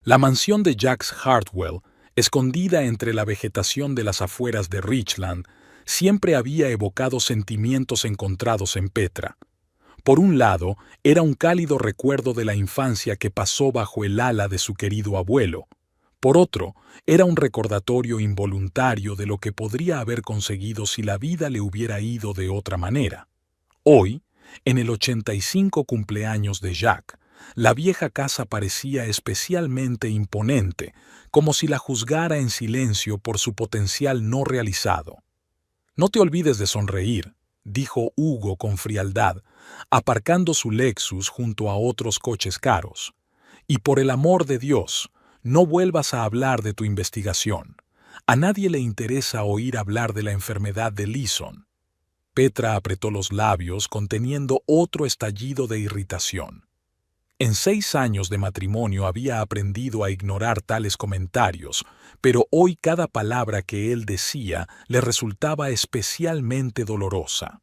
La mansión de Jacques Hartwell, escondida entre la vegetación de las afueras de Richland, siempre había evocado sentimientos encontrados en Petra. Por un lado, era un cálido recuerdo de la infancia que pasó bajo el ala de su querido abuelo. Por otro, era un recordatorio involuntario de lo que podría haber conseguido si la vida le hubiera ido de otra manera. Hoy, en el 85 cumpleaños de Jacques, la vieja casa parecía especialmente imponente, como si la juzgara en silencio por su potencial no realizado. «No te olvides de sonreír», dijo Hugo con frialdad, aparcando su Lexus junto a otros coches caros. «Y por el amor de Dios, no vuelvas a hablar de tu investigación. A nadie le interesa oír hablar de la enfermedad de Leeson». Petra apretó los labios, conteniendo otro estallido de irritación. En 6 años de matrimonio había aprendido a ignorar tales comentarios, pero hoy cada palabra que él decía le resultaba especialmente dolorosa.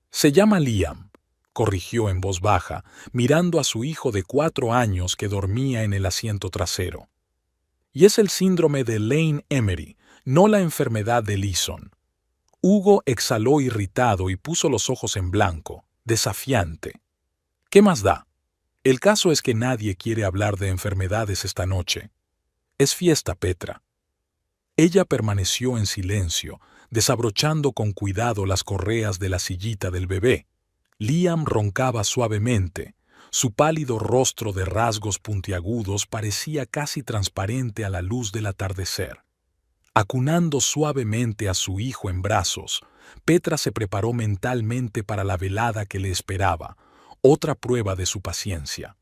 «Se llama Liam», corrigió en voz baja, mirando a su hijo de 4 años que dormía en el asiento trasero. «Y es el síndrome de Lane-Emery, no la enfermedad de Leeson». Hugo exhaló irritado y puso los ojos en blanco, desafiante. «¿Qué más da? El caso es que nadie quiere hablar de enfermedades esta noche. Es fiesta, Petra». Ella permaneció en silencio, desabrochando con cuidado las correas de la sillita del bebé. Liam roncaba suavemente. Su pálido rostro de rasgos puntiagudos parecía casi transparente a la luz del atardecer. Acunando suavemente a su hijo en brazos, Petra se preparó mentalmente para la velada que le esperaba, otra prueba de su paciencia.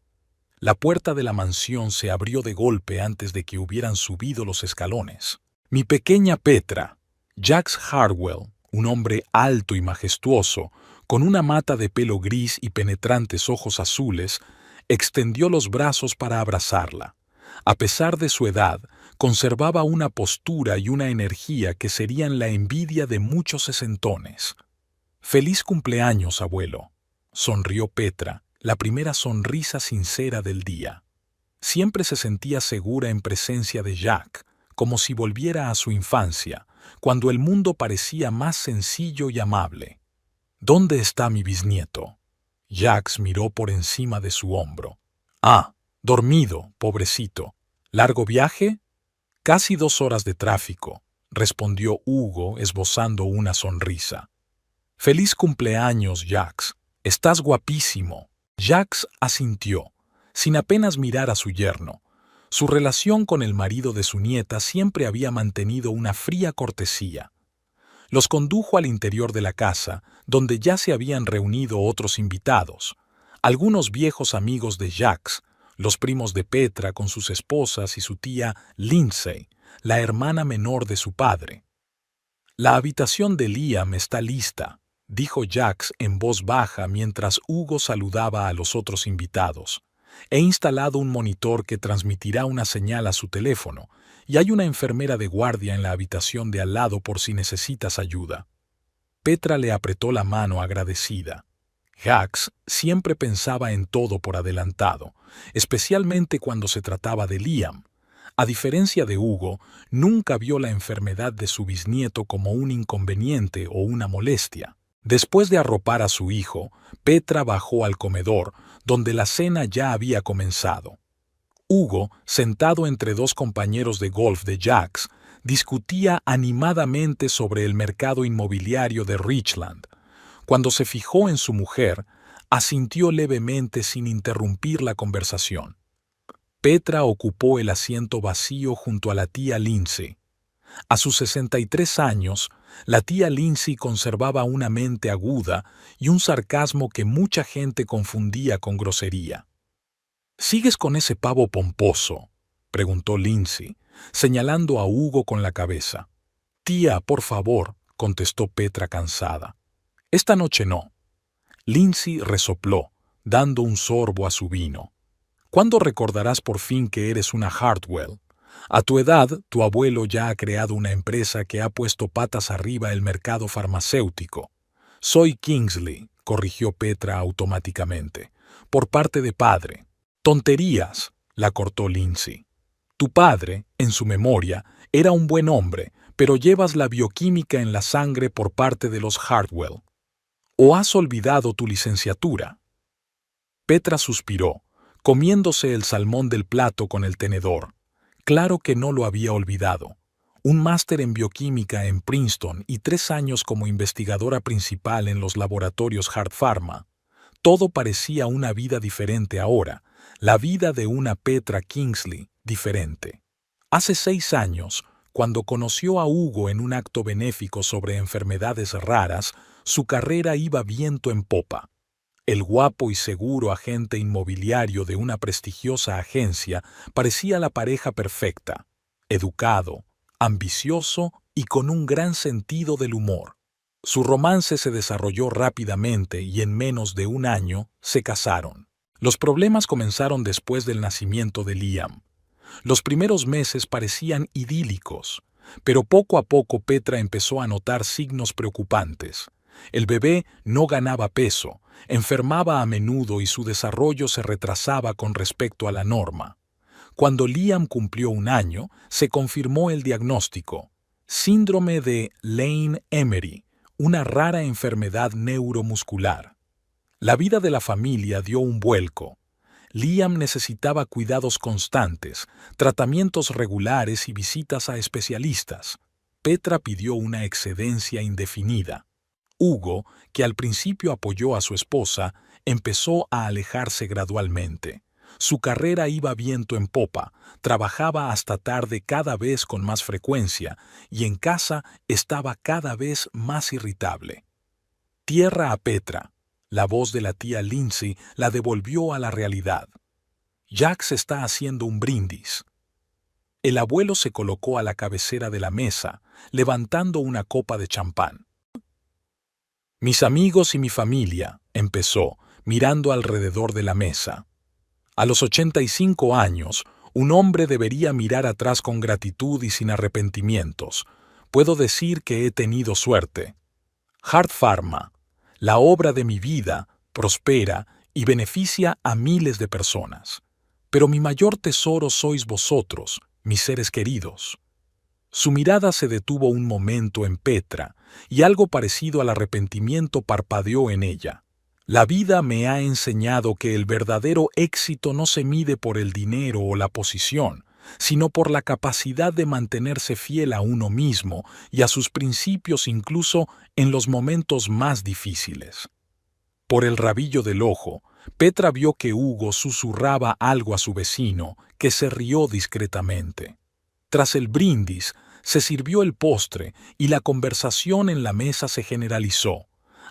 La puerta de la mansión se abrió de golpe antes de que hubieran subido los escalones. «Mi pequeña Petra». Jacques Hartwell, un hombre alto y majestuoso, con una mata de pelo gris y penetrantes ojos azules, extendió los brazos para abrazarla. A pesar de su edad, conservaba una postura y una energía que serían la envidia de muchos sesentones. «Feliz cumpleaños, abuelo», sonrió Petra, la primera sonrisa sincera del día. Siempre se sentía segura en presencia de Jacques, como si volviera a su infancia, cuando el mundo parecía más sencillo y amable. «¿Dónde está mi bisnieto?». Jacques miró por encima de su hombro. «Ah, dormido, pobrecito. ¿Largo viaje?». «Casi 2 horas de tráfico», respondió Hugo esbozando una sonrisa. «Feliz cumpleaños, Jacques. Estás guapísimo». Jacques asintió, sin apenas mirar a su yerno. Su relación con el marido de su nieta siempre había mantenido una fría cortesía. Los condujo al interior de la casa, donde ya se habían reunido otros invitados, algunos viejos amigos de Jacques, los primos de Petra con sus esposas y su tía Lindsay, la hermana menor de su padre. «La habitación de Liam está lista», dijo Jacques en voz baja mientras Hugo saludaba a los otros invitados. «He instalado un monitor que transmitirá una señal a su teléfono, y hay una enfermera de guardia en la habitación de al lado por si necesitas ayuda». Petra le apretó la mano agradecida. Jacques siempre pensaba en todo por adelantado, especialmente cuando se trataba de Liam. A diferencia de Hugo, nunca vio la enfermedad de su bisnieto como un inconveniente o una molestia. Después de arropar a su hijo, Petra bajó al comedor, donde la cena ya había comenzado. Hugo, sentado entre 2 compañeros de golf de Jacques, discutía animadamente sobre el mercado inmobiliario de Richland. Cuando se fijó en su mujer, asintió levemente sin interrumpir la conversación. Petra ocupó el asiento vacío junto a la tía Lindsay. A sus 63 años, la tía Lindsay conservaba una mente aguda y un sarcasmo que mucha gente confundía con grosería. «¿Sigues con ese pavo pomposo?», preguntó Lindsay, señalando a Hugo con la cabeza. «Tía, por favor», contestó Petra cansada. «Esta noche no». Lindsay resopló, dando un sorbo a su vino. «¿Cuándo recordarás por fin que eres una Hartwell? A tu edad, tu abuelo ya ha creado una empresa que ha puesto patas arriba el mercado farmacéutico». «Soy Kingsley», corrigió Petra automáticamente, «por parte de padre». «Tonterías», la cortó Lindsay. Tu padre, en su memoria, era un buen hombre, pero llevas la bioquímica en la sangre por parte de los Hartwell. ¿O has olvidado tu licenciatura? Petra suspiró, comiéndose el salmón del plato con el tenedor. Claro que no lo había olvidado. Un máster en bioquímica en Princeton y 3 años como investigadora principal en los laboratorios Hart Pharma. Todo parecía una vida diferente ahora, la vida de una Petra Kingsley diferente. Hace 6 años, cuando conoció a Hugo en un acto benéfico sobre enfermedades raras, su carrera iba viento en popa. El guapo y seguro agente inmobiliario de una prestigiosa agencia parecía la pareja perfecta, educado, ambicioso y con un gran sentido del humor. Su romance se desarrolló rápidamente y en menos de 1 año se casaron. Los problemas comenzaron después del nacimiento de Liam. Los primeros meses parecían idílicos, pero poco a poco Petra empezó a notar signos preocupantes. El bebé no ganaba peso, enfermaba a menudo y su desarrollo se retrasaba con respecto a la norma. Cuando Liam cumplió 1 año, se confirmó el diagnóstico: síndrome de Lane-Emery, una rara enfermedad neuromuscular. La vida de la familia dio un vuelco. Liam necesitaba cuidados constantes, tratamientos regulares y visitas a especialistas. Petra pidió una excedencia indefinida. Hugo, que al principio apoyó a su esposa, empezó a alejarse gradualmente. Su carrera iba viento en popa, trabajaba hasta tarde cada vez con más frecuencia y en casa estaba cada vez más irritable. Tierra a Petra. La voz de la tía Lindsay la devolvió a la realidad. Jax está haciendo un brindis. El abuelo se colocó a la cabecera de la mesa, levantando una copa de champán. Mis amigos y mi familia, empezó, mirando alrededor de la mesa. A los 85 años, un hombre debería mirar atrás con gratitud y sin arrepentimientos. Puedo decir que he tenido suerte. Hart Pharma, la obra de mi vida, prospera y beneficia a miles de personas. Pero mi mayor tesoro sois vosotros, mis seres queridos. Su mirada se detuvo un momento en Petra, y algo parecido al arrepentimiento parpadeó en ella. La vida me ha enseñado que el verdadero éxito no se mide por el dinero o la posición, sino por la capacidad de mantenerse fiel a uno mismo y a sus principios incluso en los momentos más difíciles. Por el rabillo del ojo, Petra vio que Hugo susurraba algo a su vecino, que se rió discretamente. Tras el brindis, se sirvió el postre y la conversación en la mesa se generalizó.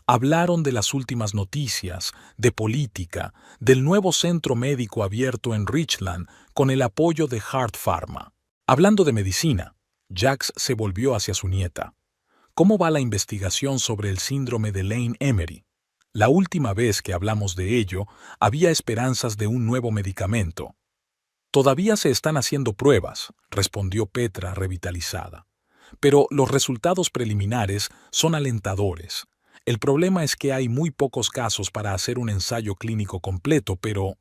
Hablaron de las últimas noticias, de política, del nuevo centro médico abierto en Richland con el apoyo de Hart Pharma. Hablando de medicina, Jax se volvió hacia su nieta. ¿Cómo va la investigación sobre el síndrome de Lane-Emery? La última vez que hablamos de ello, había esperanzas de un nuevo medicamento. Todavía se están haciendo pruebas, respondió Petra revitalizada. Pero los resultados preliminares son alentadores. El problema es que hay muy pocos casos para hacer un ensayo clínico completo, pero...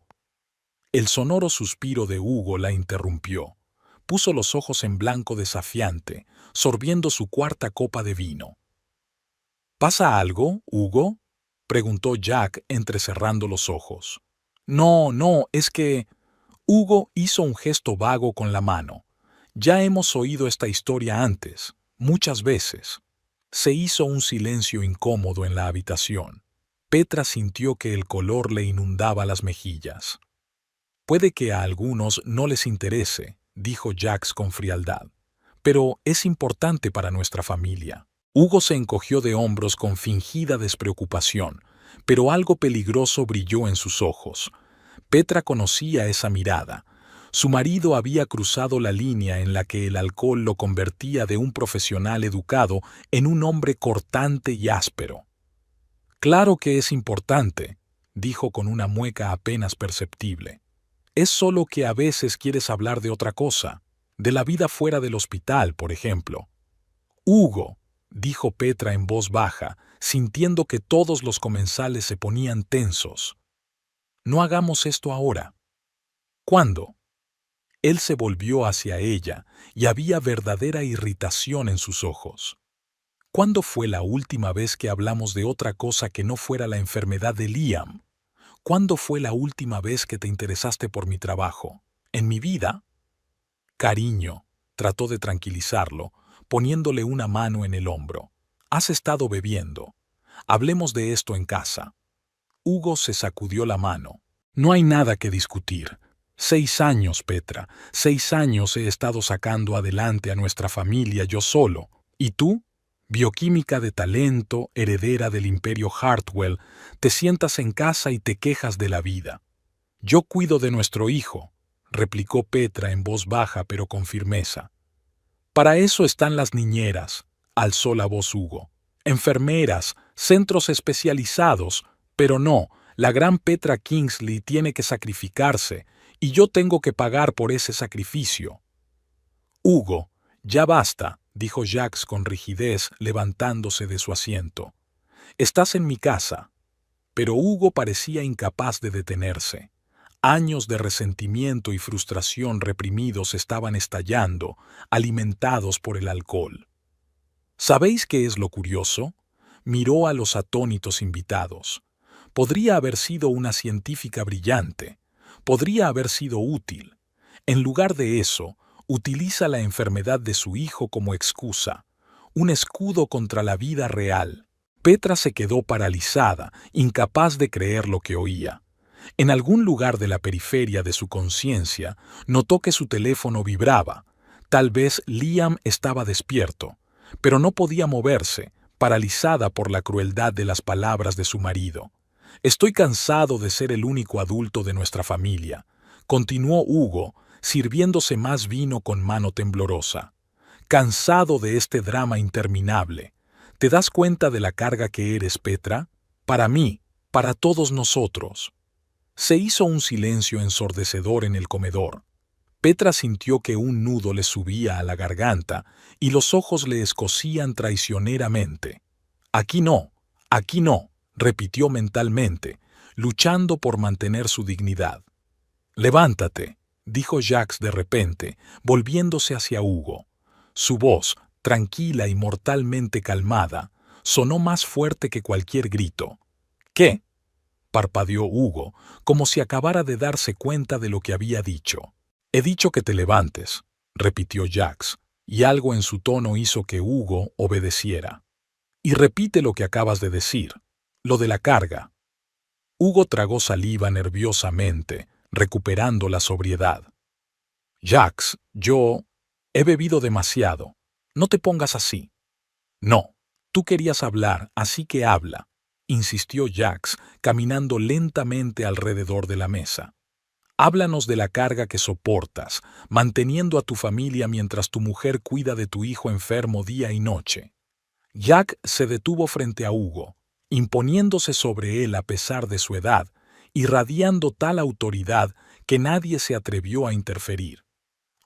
El sonoro suspiro de Hugo la interrumpió. Puso los ojos en blanco desafiante, sorbiendo su 4ª copa de vino. ¿Pasa algo, Hugo?, preguntó Jack entrecerrando los ojos. No, es que... Hugo hizo un gesto vago con la mano. Ya hemos oído esta historia antes, muchas veces. Se hizo un silencio incómodo en la habitación. Petra sintió que el color le inundaba las mejillas. Puede que a algunos no les interese, dijo Jax con frialdad, pero es importante para nuestra familia. Hugo se encogió de hombros con fingida despreocupación, pero algo peligroso brilló en sus ojos. Petra conocía esa mirada. Su marido había cruzado la línea en la que el alcohol lo convertía de un profesional educado en un hombre cortante y áspero. Claro que es importante, dijo con una mueca apenas perceptible. Es solo que a veces quieres hablar de otra cosa, de la vida fuera del hospital, por ejemplo. Hugo, dijo Petra en voz baja, sintiendo que todos los comensales se ponían tensos. No hagamos esto ahora. ¿Cuándo? Él se volvió hacia ella y había verdadera irritación en sus ojos. ¿Cuándo fue la última vez que hablamos de otra cosa que no fuera la enfermedad de Liam? ¿Cuándo fue la última vez que te interesaste por mi trabajo? ¿En mi vida? Cariño, trató de tranquilizarlo, poniéndole una mano en el hombro. Has estado bebiendo. Hablemos de esto en casa. Hugo se sacudió la mano. No hay nada que discutir. 6 años, Petra. 6 años he estado sacando adelante a nuestra familia yo solo. ¿Y tú? Bioquímica de talento, heredera del imperio Hartwell, te sientas en casa y te quejas de la vida. Yo cuido de nuestro hijo, replicó Petra en voz baja pero con firmeza. Para eso están las niñeras, alzó la voz Hugo. Enfermeras, centros especializados, pero no, la gran Petra Kingsley tiene que sacrificarse, y yo tengo que pagar por ese sacrificio. Hugo, ya basta, dijo Jacques con rigidez, levantándose de su asiento. Estás en mi casa. Pero Hugo parecía incapaz de detenerse. Años de resentimiento y frustración reprimidos estaban estallando, alimentados por el alcohol. ¿Sabéis qué es lo curioso? Miró a los atónitos invitados. Podría haber sido una científica brillante. Podría haber sido útil. En lugar de eso, utiliza la enfermedad de su hijo como excusa, un escudo contra la vida real. Petra se quedó paralizada, incapaz de creer lo que oía. En algún lugar de la periferia de su conciencia, notó que su teléfono vibraba. Tal vez Liam estaba despierto, pero no podía moverse, paralizada por la crueldad de las palabras de su marido. Estoy cansado de ser el único adulto de nuestra familia, continuó Hugo, sirviéndose más vino con mano temblorosa. Cansado de este drama interminable. ¿Te das cuenta de la carga que eres, Petra? Para mí, para todos nosotros. Se hizo un silencio ensordecedor en el comedor. Petra sintió que un nudo le subía a la garganta y los ojos le escocían traicioneramente. Aquí no, repitió mentalmente, luchando por mantener su dignidad. Levántate, dijo Jacques de repente, volviéndose hacia Hugo. Su voz, tranquila y mortalmente calmada, sonó más fuerte que cualquier grito. ¿Qué? Parpadeó Hugo, como si acabara de darse cuenta de lo que había dicho. He dicho que te levantes, repitió Jacques, y algo en su tono hizo que Hugo obedeciera. Y repite lo que acabas de decir, lo de la carga. Hugo tragó saliva nerviosamente, recuperando la sobriedad. Jacques, yo he bebido demasiado. No te pongas así. No, tú querías hablar, así que habla, insistió Jacques, caminando lentamente alrededor de la mesa. Háblanos de la carga que soportas, manteniendo a tu familia mientras tu mujer cuida de tu hijo enfermo día y noche. Jacques se detuvo frente a Hugo, imponiéndose sobre él a pesar de su edad, irradiando tal autoridad que nadie se atrevió a interferir.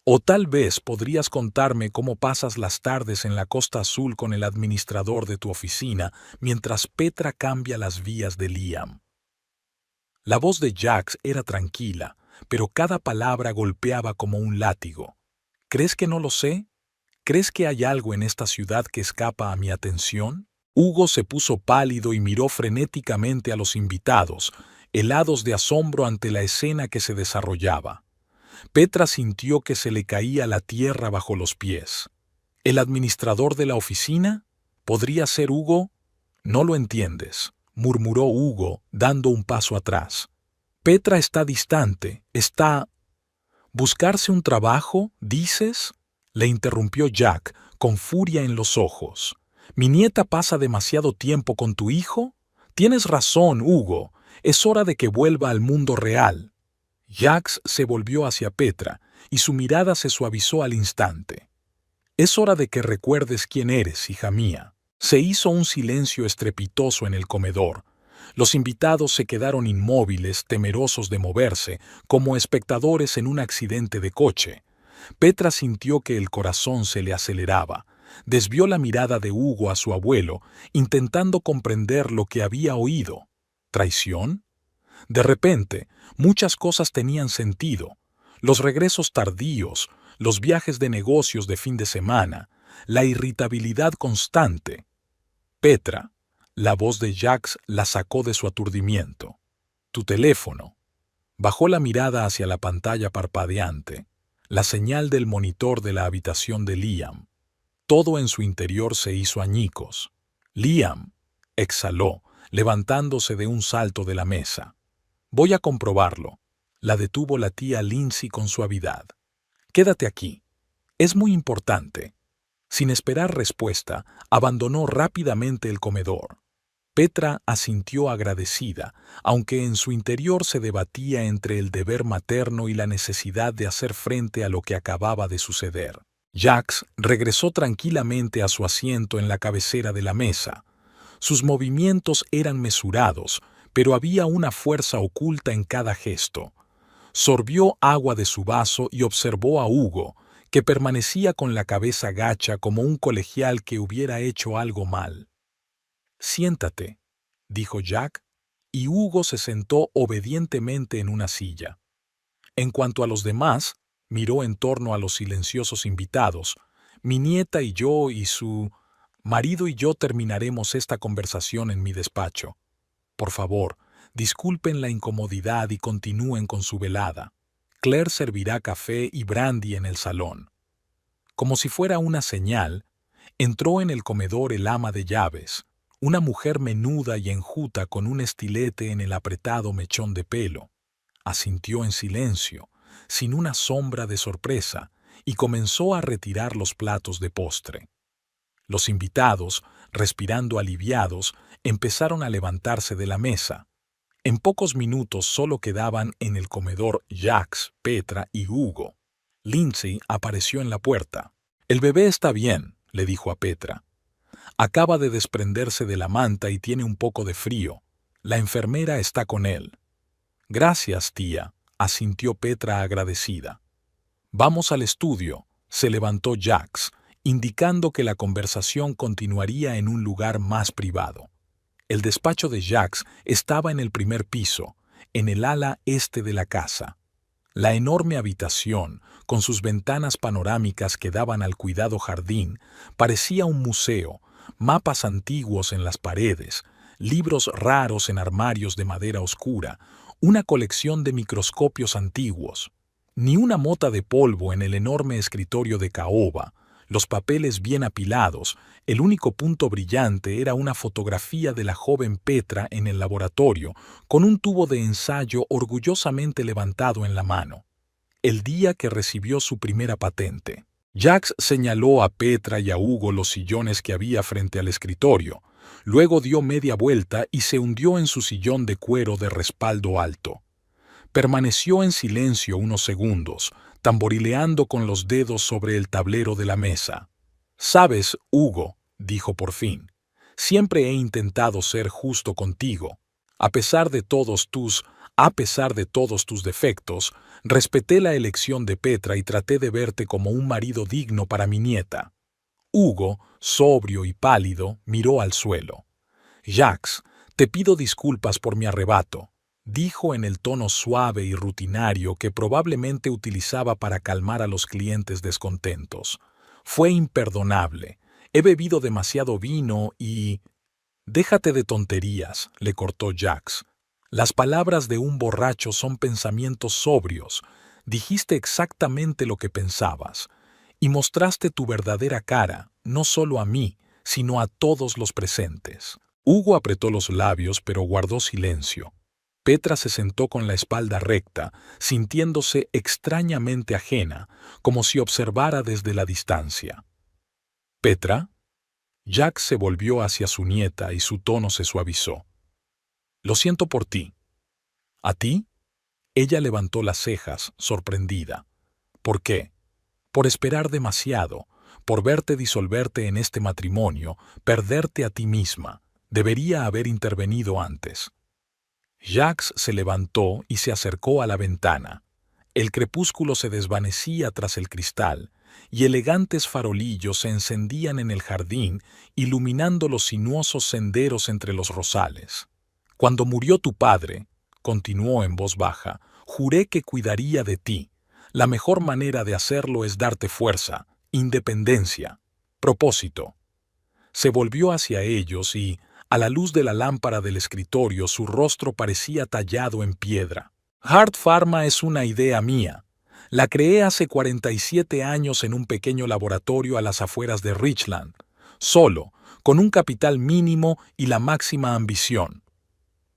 O tal vez podrías contarme cómo pasas las tardes en la Costa Azul con el administrador de tu oficina mientras Petra cambia las vías de Liam. La voz de Jacques era tranquila, pero cada palabra golpeaba como un látigo. ¿Crees que no lo sé? ¿Crees que hay algo en esta ciudad que escapa a mi atención? Hugo se puso pálido y miró frenéticamente a los invitados, helados de asombro ante la escena que se desarrollaba. Petra sintió que se le caía la tierra bajo los pies. ¿El administrador de la oficina? ¿Podría ser Hugo? No lo entiendes, murmuró Hugo, dando un paso atrás. Petra está distante, está... ¿Buscarse un trabajo, dices? Le interrumpió Jack, con furia en los ojos. ¿Mi nieta pasa demasiado tiempo con tu hijo? Tienes razón, Hugo. Es hora de que vuelva al mundo real. Jacques se volvió hacia Petra y su mirada se suavizó al instante. Es hora de que recuerdes quién eres, hija mía. Se hizo un silencio estrepitoso en el comedor. Los invitados se quedaron inmóviles, temerosos de moverse, como espectadores en un accidente de coche. Petra sintió que el corazón se le aceleraba. Desvió la mirada de Hugo a su abuelo, intentando comprender lo que había oído. ¿Traición? De repente, muchas cosas tenían sentido. Los regresos tardíos, los viajes de negocios de fin de semana, la irritabilidad constante. Petra, la voz de Jacques la sacó de su aturdimiento. Tu teléfono. Bajó la mirada hacia la pantalla parpadeante, la señal del monitor de la habitación de Liam. Todo en su interior se hizo añicos. Liam, exhaló, levantándose de un salto de la mesa. Voy a comprobarlo. La detuvo la tía Lindsay con suavidad. Quédate aquí. Es muy importante. Sin esperar respuesta, abandonó rápidamente el comedor. Petra asintió agradecida, aunque en su interior se debatía entre el deber materno y la necesidad de hacer frente a lo que acababa de suceder. Jacques regresó tranquilamente a su asiento en la cabecera de la mesa. Sus movimientos eran mesurados, pero había una fuerza oculta en cada gesto. Sorbió agua de su vaso y observó a Hugo, que permanecía con la cabeza gacha como un colegial que hubiera hecho algo mal. Siéntate, dijo Jack, y Hugo se sentó obedientemente en una silla. En cuanto a los demás, miró en torno a los silenciosos invitados. Mi nieta y yo y su marido y yo terminaremos esta conversación en mi despacho. Por favor, disculpen la incomodidad y continúen con su velada. Claire servirá café y brandy en el salón. Como si fuera una señal, entró en el comedor el ama de llaves, una mujer menuda y enjuta con un estilete en el apretado mechón de pelo. Asintió en silencio, sin una sombra de sorpresa, y comenzó a retirar los platos de postre. Los invitados, respirando aliviados, empezaron a levantarse de la mesa. En pocos minutos solo quedaban en el comedor Jacques, Petra y Hugo. Lindsay apareció en la puerta. «El bebé está bien», le dijo a Petra. «Acaba de desprenderse de la manta y tiene un poco de frío. La enfermera está con él». «Gracias, tía», asintió Petra agradecida. «Vamos al estudio», se levantó Jacques, indicando que la conversación continuaría en un lugar más privado. El despacho de Jacques estaba en el primer piso, en el ala este de la casa. La enorme habitación, con sus ventanas panorámicas que daban al cuidado jardín, parecía un museo, mapas antiguos en las paredes, libros raros en armarios de madera oscura, una colección de microscopios antiguos. Ni una mota de polvo en el enorme escritorio de caoba, los papeles bien apilados, el único punto brillante era una fotografía de la joven Petra en el laboratorio, con un tubo de ensayo orgullosamente levantado en la mano. El día que recibió su primera patente. Jacques señaló a Petra y a Hugo los sillones que había frente al escritorio, luego dio media vuelta y se hundió en su sillón de cuero de respaldo alto. Permaneció en silencio unos segundos, tamborileando con los dedos sobre el tablero de la mesa. «Sabes, Hugo», dijo por fin, «siempre he intentado ser justo contigo. A pesar de todos tus defectos, respeté la elección de Petra y traté de verte como un marido digno para mi nieta». Hugo, sobrio y pálido, miró al suelo. «Jacques, te pido disculpas por mi arrebato», dijo en el tono suave y rutinario que probablemente utilizaba para calmar a los clientes descontentos. «Fue imperdonable. He bebido demasiado vino y...» «Déjate de tonterías», le cortó Jacques. «Las palabras de un borracho son pensamientos sobrios. Dijiste exactamente lo que pensabas. Y mostraste tu verdadera cara, no solo a mí, sino a todos los presentes». Hugo apretó los labios, pero guardó silencio. Petra se sentó con la espalda recta, sintiéndose extrañamente ajena, como si observara desde la distancia. «¿Petra?» Jacques se volvió hacia su nieta y su tono se suavizó. «Lo siento por ti». «¿A ti?» Ella levantó las cejas, sorprendida. «¿Por qué?» «Por esperar demasiado, por verte disolverte en este matrimonio, perderte a ti misma. Debería haber intervenido antes». Jacques se levantó y se acercó a la ventana. El crepúsculo se desvanecía tras el cristal, y elegantes farolillos se encendían en el jardín, iluminando los sinuosos senderos entre los rosales. «Cuando murió tu padre», continuó en voz baja, «juré que cuidaría de ti. La mejor manera de hacerlo es darte fuerza, independencia, propósito. Se volvió hacia ellos y, a la luz de la lámpara del escritorio, su rostro parecía tallado en piedra. Hart Pharma es una idea mía. La creé hace 47 años en un pequeño laboratorio a las afueras de Richland, solo, con un capital mínimo y la máxima ambición.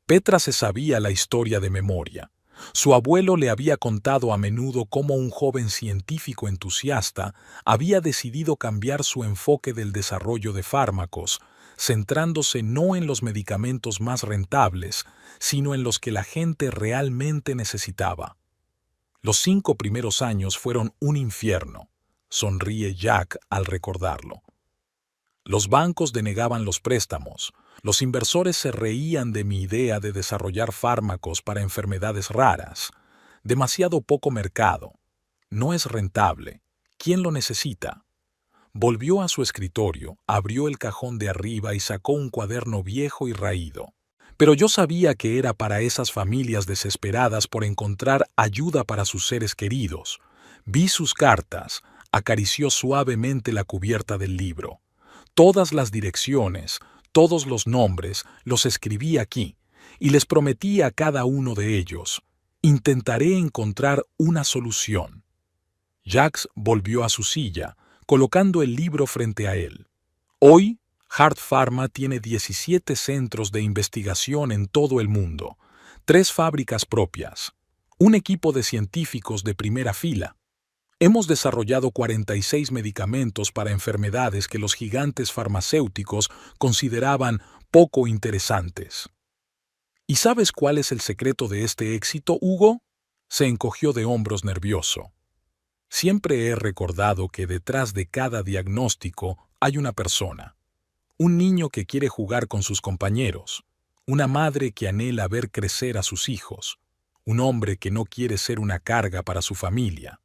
Petra se sabía la historia de memoria. Su abuelo le había contado a menudo cómo un joven científico entusiasta había decidido cambiar su enfoque del desarrollo de fármacos, centrándose no en los medicamentos más rentables, sino en los que la gente realmente necesitaba. Los 5 primeros años fueron un infierno, sonríe Jack al recordarlo. Los bancos denegaban los préstamos, los inversores se reían de mi idea de desarrollar fármacos para enfermedades raras. Demasiado poco mercado. No es rentable. ¿Quién lo necesita? Volvió a su escritorio, abrió el cajón de arriba y sacó un cuaderno viejo y raído. Pero yo sabía que era para esas familias desesperadas por encontrar ayuda para sus seres queridos. Vi sus cartas, acarició suavemente la cubierta del libro. Todas las direcciones, todos los nombres, los escribí aquí, y les prometí a cada uno de ellos: intentaré encontrar una solución. Jax volvió a su silla, colocando el libro frente a él. Hoy, Hart Pharma tiene 17 centros de investigación en todo el mundo, 3 fábricas propias, un equipo de científicos de primera fila. Hemos desarrollado 46 medicamentos para enfermedades que los gigantes farmacéuticos consideraban poco interesantes. ¿Y sabes cuál es el secreto de este éxito, Hugo? Se encogió de hombros nervioso. Siempre he recordado que detrás de cada diagnóstico hay una persona. Un niño que quiere jugar con sus compañeros, una madre que anhela ver crecer a sus hijos, un hombre que no quiere ser una carga para su familia.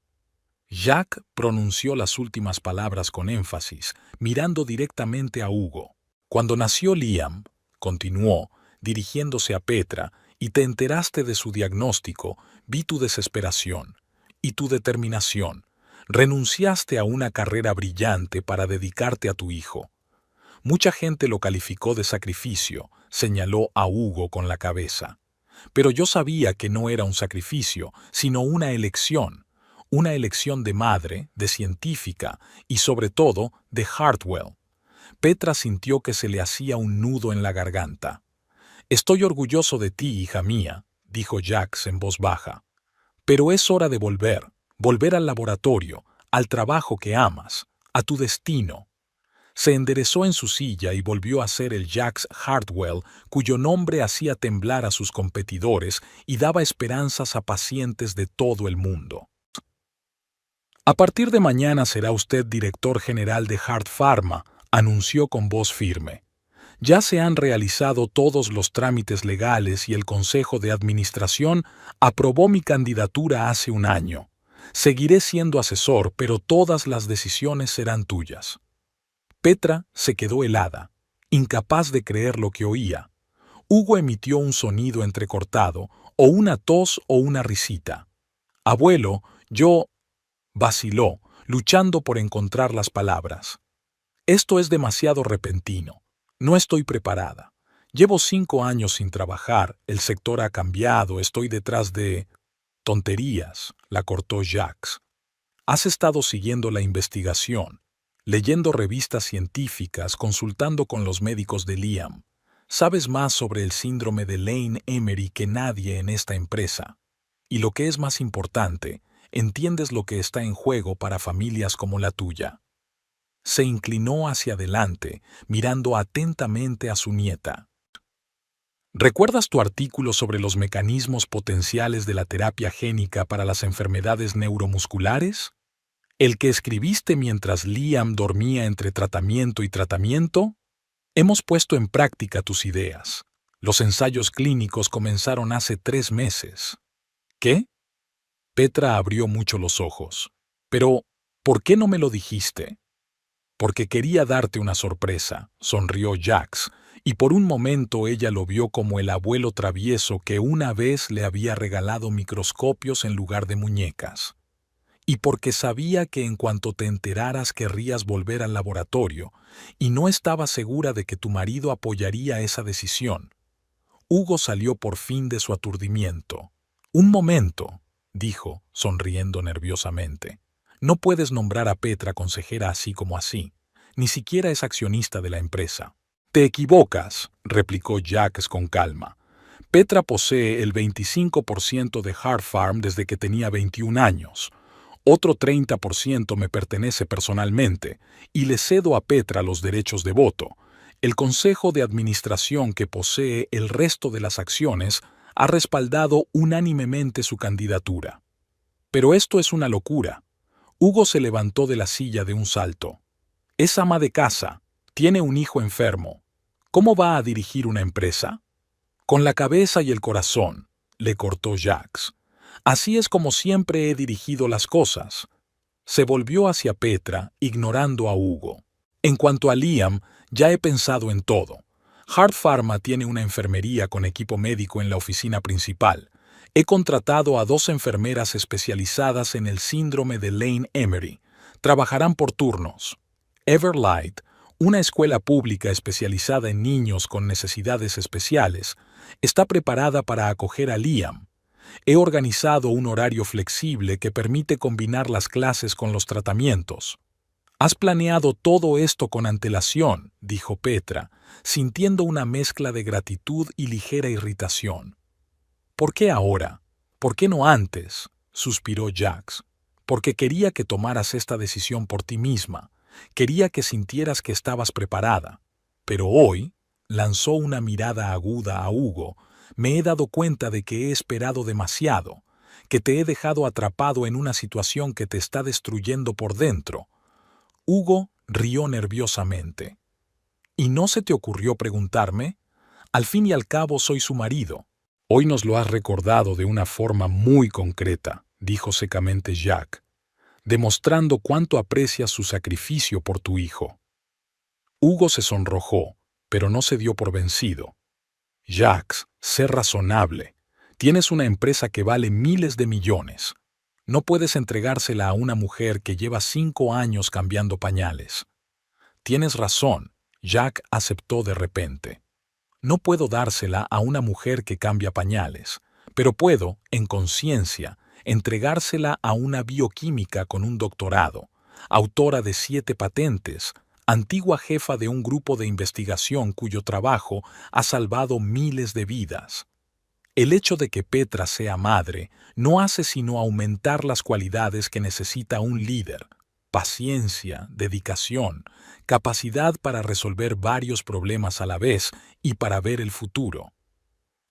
Jack pronunció las últimas palabras con énfasis, mirando directamente a Hugo. Cuando nació Liam, continuó, dirigiéndose a Petra, y te enteraste de su diagnóstico, vi tu desesperación y tu determinación. Renunciaste a una carrera brillante para dedicarte a tu hijo. Mucha gente lo calificó de sacrificio, señaló a Hugo con la cabeza. Pero yo sabía que no era un sacrificio, sino una elección de madre, de científica y sobre todo de Hartwell. Petra sintió que se le hacía un nudo en la garganta. Estoy orgulloso de ti, hija mía, dijo Jax en voz baja. Pero es hora de volver al laboratorio, al trabajo que amas, a tu destino. Se enderezó en su silla y volvió a ser el Jax Hartwell, cuyo nombre hacía temblar a sus competidores y daba esperanzas a pacientes de todo el mundo. A partir de mañana será usted director general de Hart Pharma, anunció con voz firme. Ya se han realizado todos los trámites legales y el Consejo de Administración aprobó mi candidatura hace un año. Seguiré siendo asesor, pero todas las decisiones serán tuyas. Petra se quedó helada, incapaz de creer lo que oía. Hugo emitió un sonido entrecortado, o una tos o una risita. Abuelo, yo... vaciló, luchando por encontrar las palabras. Esto es demasiado repentino. No estoy preparada. Llevo 5 años sin trabajar, el sector ha cambiado, estoy detrás de... Tonterías, la cortó Jax. Has estado siguiendo la investigación, leyendo revistas científicas, consultando con los médicos de Liam. Sabes más sobre el síndrome de Lane-Emery que nadie en esta empresa. Y lo que es más importante, entiendes lo que está en juego para familias como la tuya. Se inclinó hacia adelante, mirando atentamente a su nieta. ¿Recuerdas tu artículo sobre los mecanismos potenciales de la terapia génica para las enfermedades neuromusculares? ¿El que escribiste mientras Liam dormía entre tratamiento y tratamiento? Hemos puesto en práctica tus ideas. Los ensayos clínicos comenzaron hace 3 meses. ¿Qué? Petra abrió mucho los ojos. Pero, ¿por qué no me lo dijiste? Porque quería darte una sorpresa, sonrió Jax, y por un momento ella lo vio como el abuelo travieso que una vez le había regalado microscopios en lugar de muñecas. y porque sabía que en cuanto te enteraras querrías volver al laboratorio, y no estaba segura de que tu marido apoyaría esa decisión. Hugo salió por fin de su aturdimiento. «Un momento», dijo, sonriendo nerviosamente. «No puedes nombrar a Petra consejera así como así. Ni siquiera es accionista de la empresa». «Te equivocas», replicó Jacques con calma. «Petra posee el 25% de Hart Farm desde que tenía 21 años. Otro 30% me pertenece personalmente, y le cedo a Petra los derechos de voto. El Consejo de Administración, que posee el resto de las acciones, ha respaldado unánimemente su candidatura». «Pero esto es una locura». Hugo se levantó de la silla de un salto. «Es ama de casa, tiene un hijo enfermo. ¿Cómo va a dirigir una empresa?» «Con la cabeza y el corazón», le cortó Jacques. «Así es como siempre he dirigido las cosas». Se volvió hacia Petra, ignorando a Hugo. «En cuanto a Liam, ya he pensado en todo. Hart Pharma tiene una enfermería con equipo médico en la oficina principal. He contratado a 2 enfermeras especializadas en el síndrome de Lane-Emery. Trabajarán por turnos. Everlight, una escuela pública especializada en niños con necesidades especiales, está preparada para acoger a Liam. He organizado un horario flexible que permite combinar las clases con los tratamientos». «Has planeado todo esto con antelación», dijo Petra, sintiendo una mezcla de gratitud y ligera irritación. «¿Por qué ahora? ¿Por qué no antes?», suspiró Jacques. «Porque quería que tomaras esta decisión por ti misma. Quería que sintieras que estabas preparada. Pero hoy», lanzó una mirada aguda a Hugo, «me he dado cuenta de que he esperado demasiado, que te he dejado atrapado en una situación que te está destruyendo por dentro». Hugo rió nerviosamente. «¿Y no se te ocurrió preguntarme? Al fin y al cabo soy su marido». «Hoy nos lo has recordado de una forma muy concreta», dijo secamente Jacques, «demostrando cuánto aprecias su sacrificio por tu hijo». Hugo se sonrojó, pero no se dio por vencido. «Jacques, sé razonable. Tienes una empresa que vale miles de millones. No puedes entregársela a una mujer que lleva 5 años cambiando pañales». «Tienes razón», Jacques aceptó de repente. «No puedo dársela a una mujer que cambia pañales, pero puedo, en conciencia, entregársela a una bioquímica con un doctorado, autora de 7 patentes, antigua jefa de un grupo de investigación cuyo trabajo ha salvado miles de vidas». El hecho de que Petra sea madre no hace sino aumentar las cualidades que necesita un líder: paciencia, dedicación, capacidad para resolver varios problemas a la vez y para ver el futuro.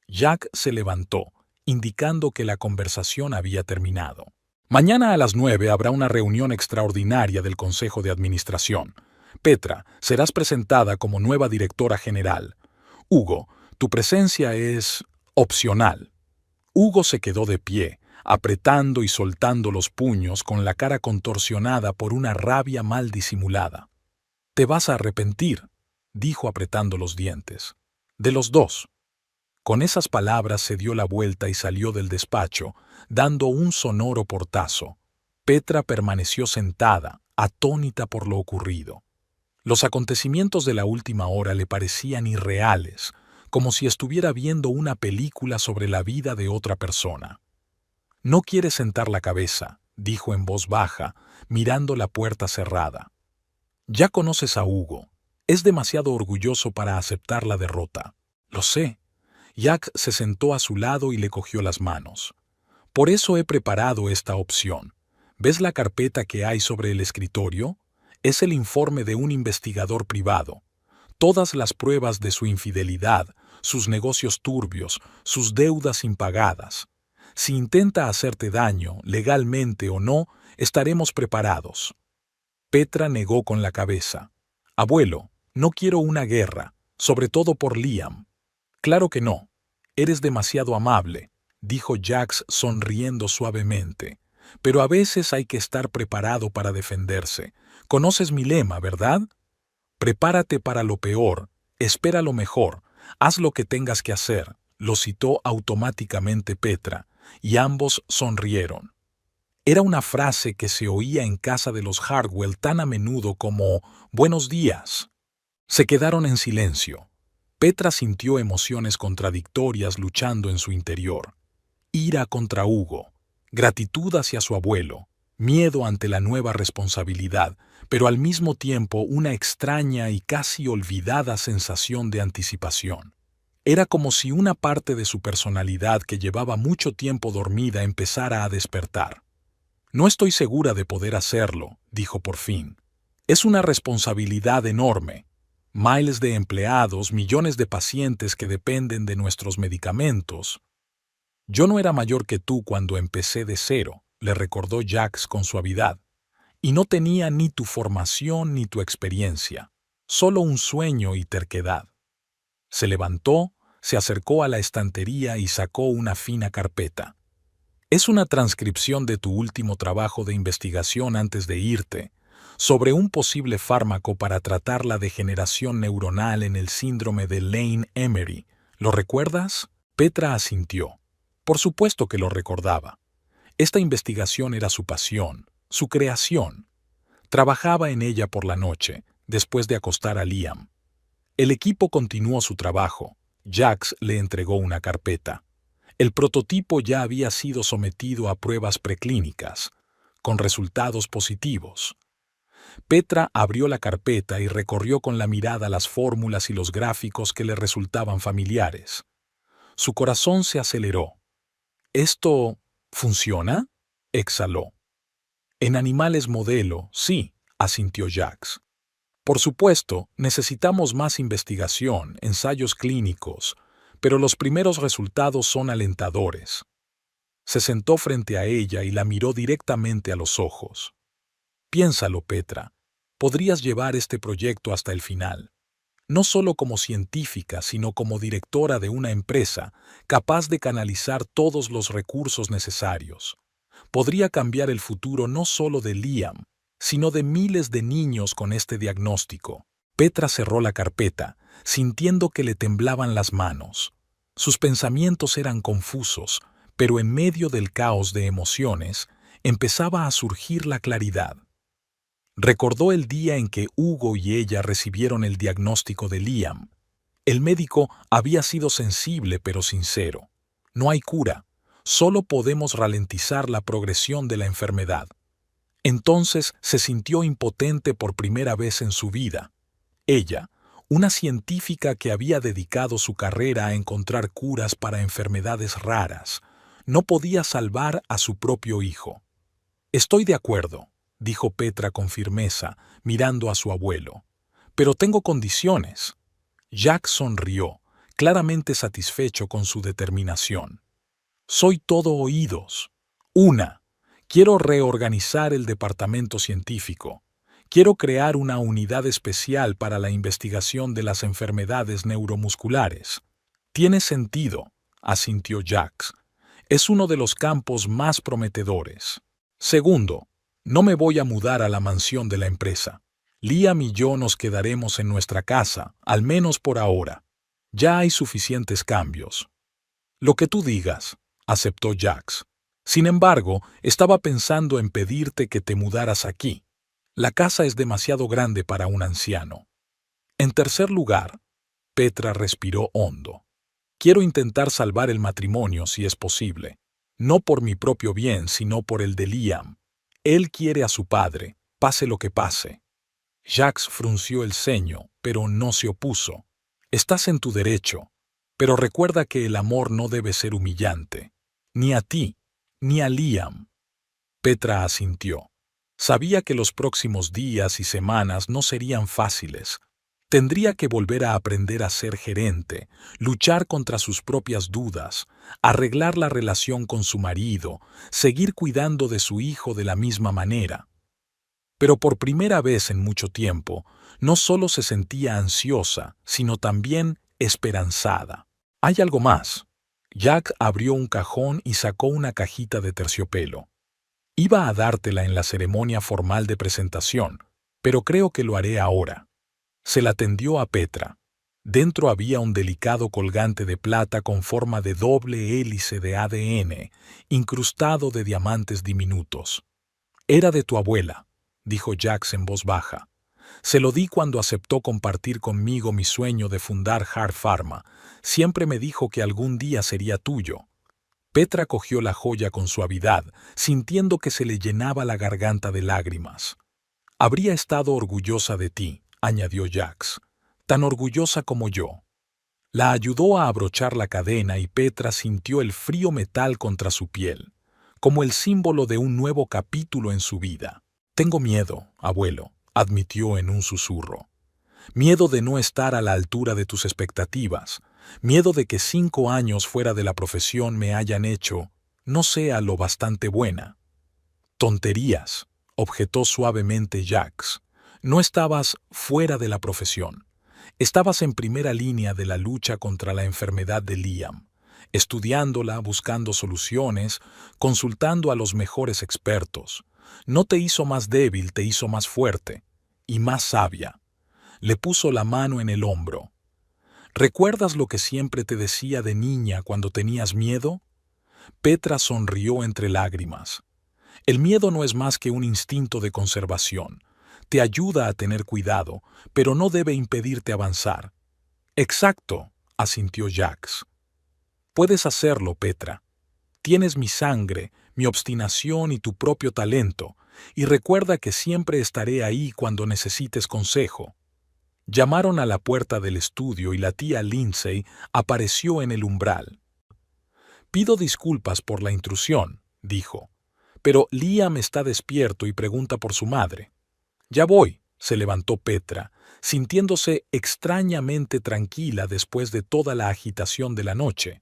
Jacques se levantó, indicando que la conversación había terminado. «Mañana a las 9 habrá una reunión extraordinaria del Consejo de Administración. Petra, serás presentada como nueva directora general. Hugo, tu presencia es opcional». Hugo se quedó de pie, apretando y soltando los puños con la cara contorsionada por una rabia mal disimulada. «Te vas a arrepentir», dijo apretando los dientes. «De los dos». Con esas palabras se dio la vuelta y salió del despacho, dando un sonoro portazo. Petra permaneció sentada, atónita por lo ocurrido. Los acontecimientos de la última hora le parecían irreales, como si estuviera viendo una película sobre la vida de otra persona. «No quieres sentar la cabeza», dijo en voz baja, mirando la puerta cerrada. «Ya conoces a Hugo. Es demasiado orgulloso para aceptar la derrota». «Lo sé». Jacques se sentó a su lado y le cogió las manos. «Por eso he preparado esta opción. ¿Ves la carpeta que hay sobre el escritorio? Es el informe de un investigador privado. Todas las pruebas de su infidelidad, sus negocios turbios, sus deudas impagadas. Si intenta hacerte daño, legalmente o no, estaremos preparados». Petra negó con la cabeza. «Abuelo, no quiero una guerra, sobre todo por Liam». «Claro que no. Eres demasiado amable», dijo Jacques sonriendo suavemente. «Pero a veces hay que estar preparado para defenderse. Conoces mi lema, ¿verdad? Prepárate para lo peor, espera lo mejor, haz lo que tengas que hacer», lo citó automáticamente Petra, y ambos sonrieron. Era una frase que se oía en casa de los Hartwell tan a menudo como «buenos días». Se quedaron en silencio. Petra sintió emociones contradictorias luchando en su interior. Ira contra Hugo, gratitud hacia su abuelo, miedo ante la nueva responsabilidad, pero al mismo tiempo una extraña y casi olvidada sensación de anticipación. Era como si una parte de su personalidad que llevaba mucho tiempo dormida empezara a despertar. «No estoy segura de poder hacerlo», dijo por fin. «Es una responsabilidad enorme. Miles de empleados, millones de pacientes que dependen de nuestros medicamentos». «Yo no era mayor que tú cuando empecé de cero», le recordó Jax con suavidad. «Y no tenía ni tu formación ni tu experiencia, solo un sueño y terquedad». Se levantó, se acercó a la estantería y sacó una fina carpeta. «Es una transcripción de tu último trabajo de investigación antes de irte, sobre un posible fármaco para tratar la degeneración neuronal en el síndrome de Lane-Emery. ¿Lo recuerdas?» Petra asintió. Por supuesto que lo recordaba. Esta investigación era su pasión, su creación. Trabajaba en ella por la noche, después de acostar a Liam. El equipo continuó su trabajo. Jax le entregó una carpeta. El prototipo ya había sido sometido a pruebas preclínicas, con resultados positivos. Petra abrió la carpeta y recorrió con la mirada las fórmulas y los gráficos que le resultaban familiares. Su corazón se aceleró. «¿Esto funciona?», exhaló. «En animales modelo, sí», asintió Jax. «Por supuesto, necesitamos más investigación, ensayos clínicos, pero los primeros resultados son alentadores». Se sentó frente a ella y la miró directamente a los ojos. «Piénsalo, Petra. Podrías llevar este proyecto hasta el final. No solo como científica, sino como directora de una empresa capaz de canalizar todos los recursos necesarios. Podría cambiar el futuro no solo de Liam, sino de miles de niños con este diagnóstico». Petra cerró la carpeta, sintiendo que le temblaban las manos. Sus pensamientos eran confusos, pero en medio del caos de emociones empezaba a surgir la claridad. Recordó el día en que Hugo y ella recibieron el diagnóstico de Liam. El médico había sido sensible pero sincero. «No hay cura, solo podemos ralentizar la progresión de la enfermedad». Entonces se sintió impotente por primera vez en su vida. Ella, una científica que había dedicado su carrera a encontrar curas para enfermedades raras, no podía salvar a su propio hijo. «Estoy de acuerdo», dijo Petra con firmeza, mirando a su abuelo. «Pero tengo condiciones». Jack sonrió, claramente satisfecho con su determinación. «Soy todo oídos. Una, quiero reorganizar el departamento científico. Quiero crear una unidad especial para la investigación de las enfermedades neuromusculares». «Tiene sentido», asintió Jax. «Es uno de los campos más prometedores». «Segundo, no me voy a mudar a la mansión de la empresa. Liam y yo nos quedaremos en nuestra casa, al menos por ahora. Ya hay suficientes cambios». «Lo que tú digas», aceptó Jax. «Sin embargo, estaba pensando en pedirte que te mudaras aquí. La casa es demasiado grande para un anciano». «En tercer lugar», Petra respiró hondo, «quiero intentar salvar el matrimonio si es posible. No por mi propio bien, sino por el de Liam. Él quiere a su padre, pase lo que pase». Jax frunció el ceño, pero no se opuso. «Estás en tu derecho, pero recuerda que el amor no debe ser humillante. Ni a ti, ni a Liam». Petra asintió. Sabía que los próximos días y semanas no serían fáciles. Tendría que volver a aprender a ser gerente, luchar contra sus propias dudas, arreglar la relación con su marido, seguir cuidando de su hijo de la misma manera. Pero por primera vez en mucho tiempo, no solo se sentía ansiosa, sino también esperanzada. «Hay algo más». Jack abrió un cajón y sacó una cajita de terciopelo. «Iba a dártela en la ceremonia formal de presentación, pero creo que lo haré ahora». Se la tendió a Petra. Dentro había un delicado colgante de plata con forma de doble hélice de ADN, incrustado de diamantes diminutos. «Era de tu abuela», dijo Jax en voz baja. «Se lo di cuando aceptó compartir conmigo mi sueño de fundar Hart Pharma. Siempre me dijo que algún día sería tuyo». Petra cogió la joya con suavidad, sintiendo que se le llenaba la garganta de lágrimas. «Habría estado orgullosa de ti», añadió Jax, «tan orgullosa como yo». La ayudó a abrochar la cadena y Petra sintió el frío metal contra su piel, como el símbolo de un nuevo capítulo en su vida. «Tengo miedo, abuelo», admitió en un susurro. «Miedo de no estar a la altura de tus expectativas. Miedo de que 5 años fuera de la profesión me hayan hecho, no sea lo bastante buena». «Tonterías», objetó suavemente Jax. «No estabas fuera de la profesión. Estabas en primera línea de la lucha contra la enfermedad de Liam, estudiándola, buscando soluciones, consultando a los mejores expertos. No te hizo más débil, te hizo más fuerte y más sabia». Le puso la mano en el hombro. «¿Recuerdas lo que siempre te decía de niña cuando tenías miedo?» Petra sonrió entre lágrimas. «El miedo no es más que un instinto de conservación. Te ayuda a tener cuidado, pero no debe impedirte avanzar». «Exacto», asintió Jax. «Puedes hacerlo, Petra. Tienes mi sangre, mi obstinación y tu propio talento, y recuerda que siempre estaré ahí cuando necesites consejo». Llamaron a la puerta del estudio y la tía Lindsay apareció en el umbral. «Pido disculpas por la intrusión», dijo, «pero Liam está despierto y pregunta por su madre». «Ya voy», se levantó Petra, sintiéndose extrañamente tranquila después de toda la agitación de la noche.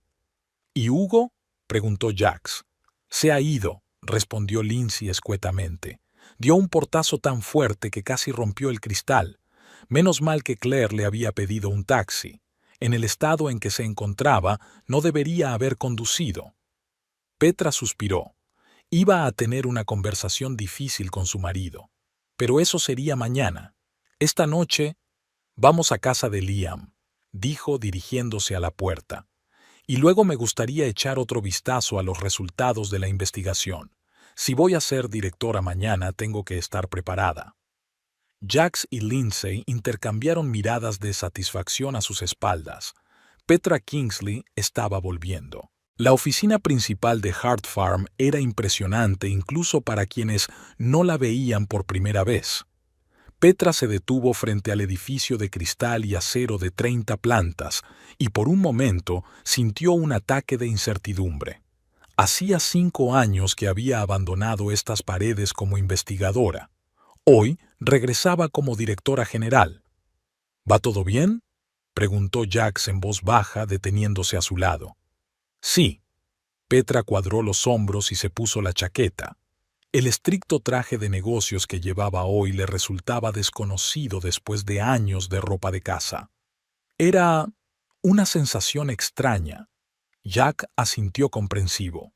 «¿Y Hugo?», preguntó Jax. «Se ha ido», respondió Lindsay escuetamente. «Dio un portazo tan fuerte que casi rompió el cristal. Menos mal que Claire le había pedido un taxi. En el estado en que se encontraba, no debería haber conducido». Petra suspiró. Iba a tener una conversación difícil con su marido. Pero eso sería mañana. Esta noche vamos a casa de Liam, dijo dirigiéndose a la puerta. Y luego me gustaría echar otro vistazo a los resultados de la investigación. Si voy a ser directora mañana, tengo que estar preparada. Jax y Lindsay intercambiaron miradas de satisfacción a sus espaldas. Petra Kingsley estaba volviendo. La oficina principal de Hart Farm era impresionante incluso para quienes no la veían por primera vez. Petra se detuvo frente al edificio de cristal y acero de 30 plantas y por un momento sintió un ataque de incertidumbre. Hacía 5 años que había abandonado estas paredes como investigadora. Hoy regresaba como directora general. «¿Va todo bien?», preguntó Jax en voz baja, deteniéndose a su lado. «Sí». Petra cuadró los hombros y se puso la chaqueta. El estricto traje de negocios que llevaba hoy le resultaba desconocido después de años de ropa de casa. Era una sensación extraña. Jack asintió comprensivo.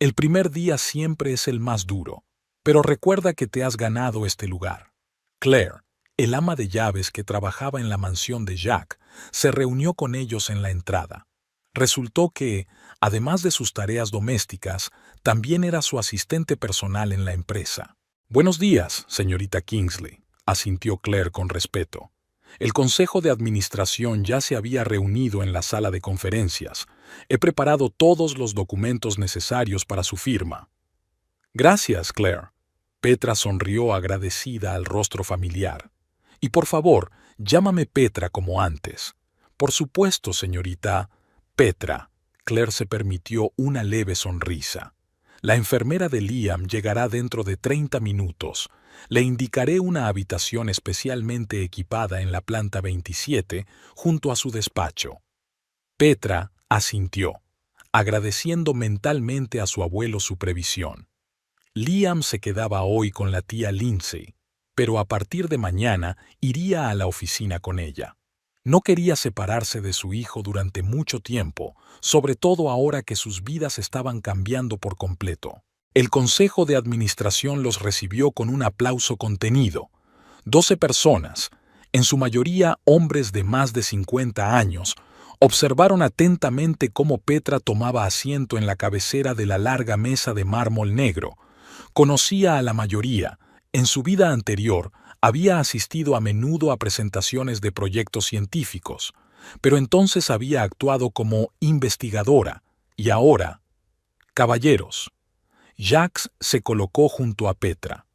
«El primer día siempre es el más duro, pero recuerda que te has ganado este lugar». Claire, el ama de llaves que trabajaba en la mansión de Jack, se reunió con ellos en la entrada. Resultó que, además de sus tareas domésticas, también era su asistente personal en la empresa. «Buenos días, señorita Kingsley», asintió Claire con respeto. El consejo de administración ya se había reunido en la sala de conferencias. He preparado todos los documentos necesarios para su firma. «Gracias, Claire». Petra sonrió agradecida al rostro familiar. «Y por favor, llámame Petra como antes». «Por supuesto, señorita Petra». Claire se permitió una leve sonrisa. «La enfermera de Liam llegará dentro de 30 minutos. Le indicaré una habitación especialmente equipada en la planta 27, junto a su despacho». Petra asintió, agradeciendo mentalmente a su abuelo su previsión. Liam se quedaba hoy con la tía Lindsay, pero a partir de mañana iría a la oficina con ella. No quería separarse de su hijo durante mucho tiempo, sobre todo ahora que sus vidas estaban cambiando por completo. El consejo de administración los recibió con un aplauso contenido. 12 personas, en su mayoría hombres de más de 50 años, observaron atentamente cómo Petra tomaba asiento en la cabecera de la larga mesa de mármol negro. Conocía a la mayoría. En su vida anterior, había asistido a menudo a presentaciones de proyectos científicos, pero entonces había actuado como investigadora, y ahora, caballeros. Jacques se colocó junto a Petra.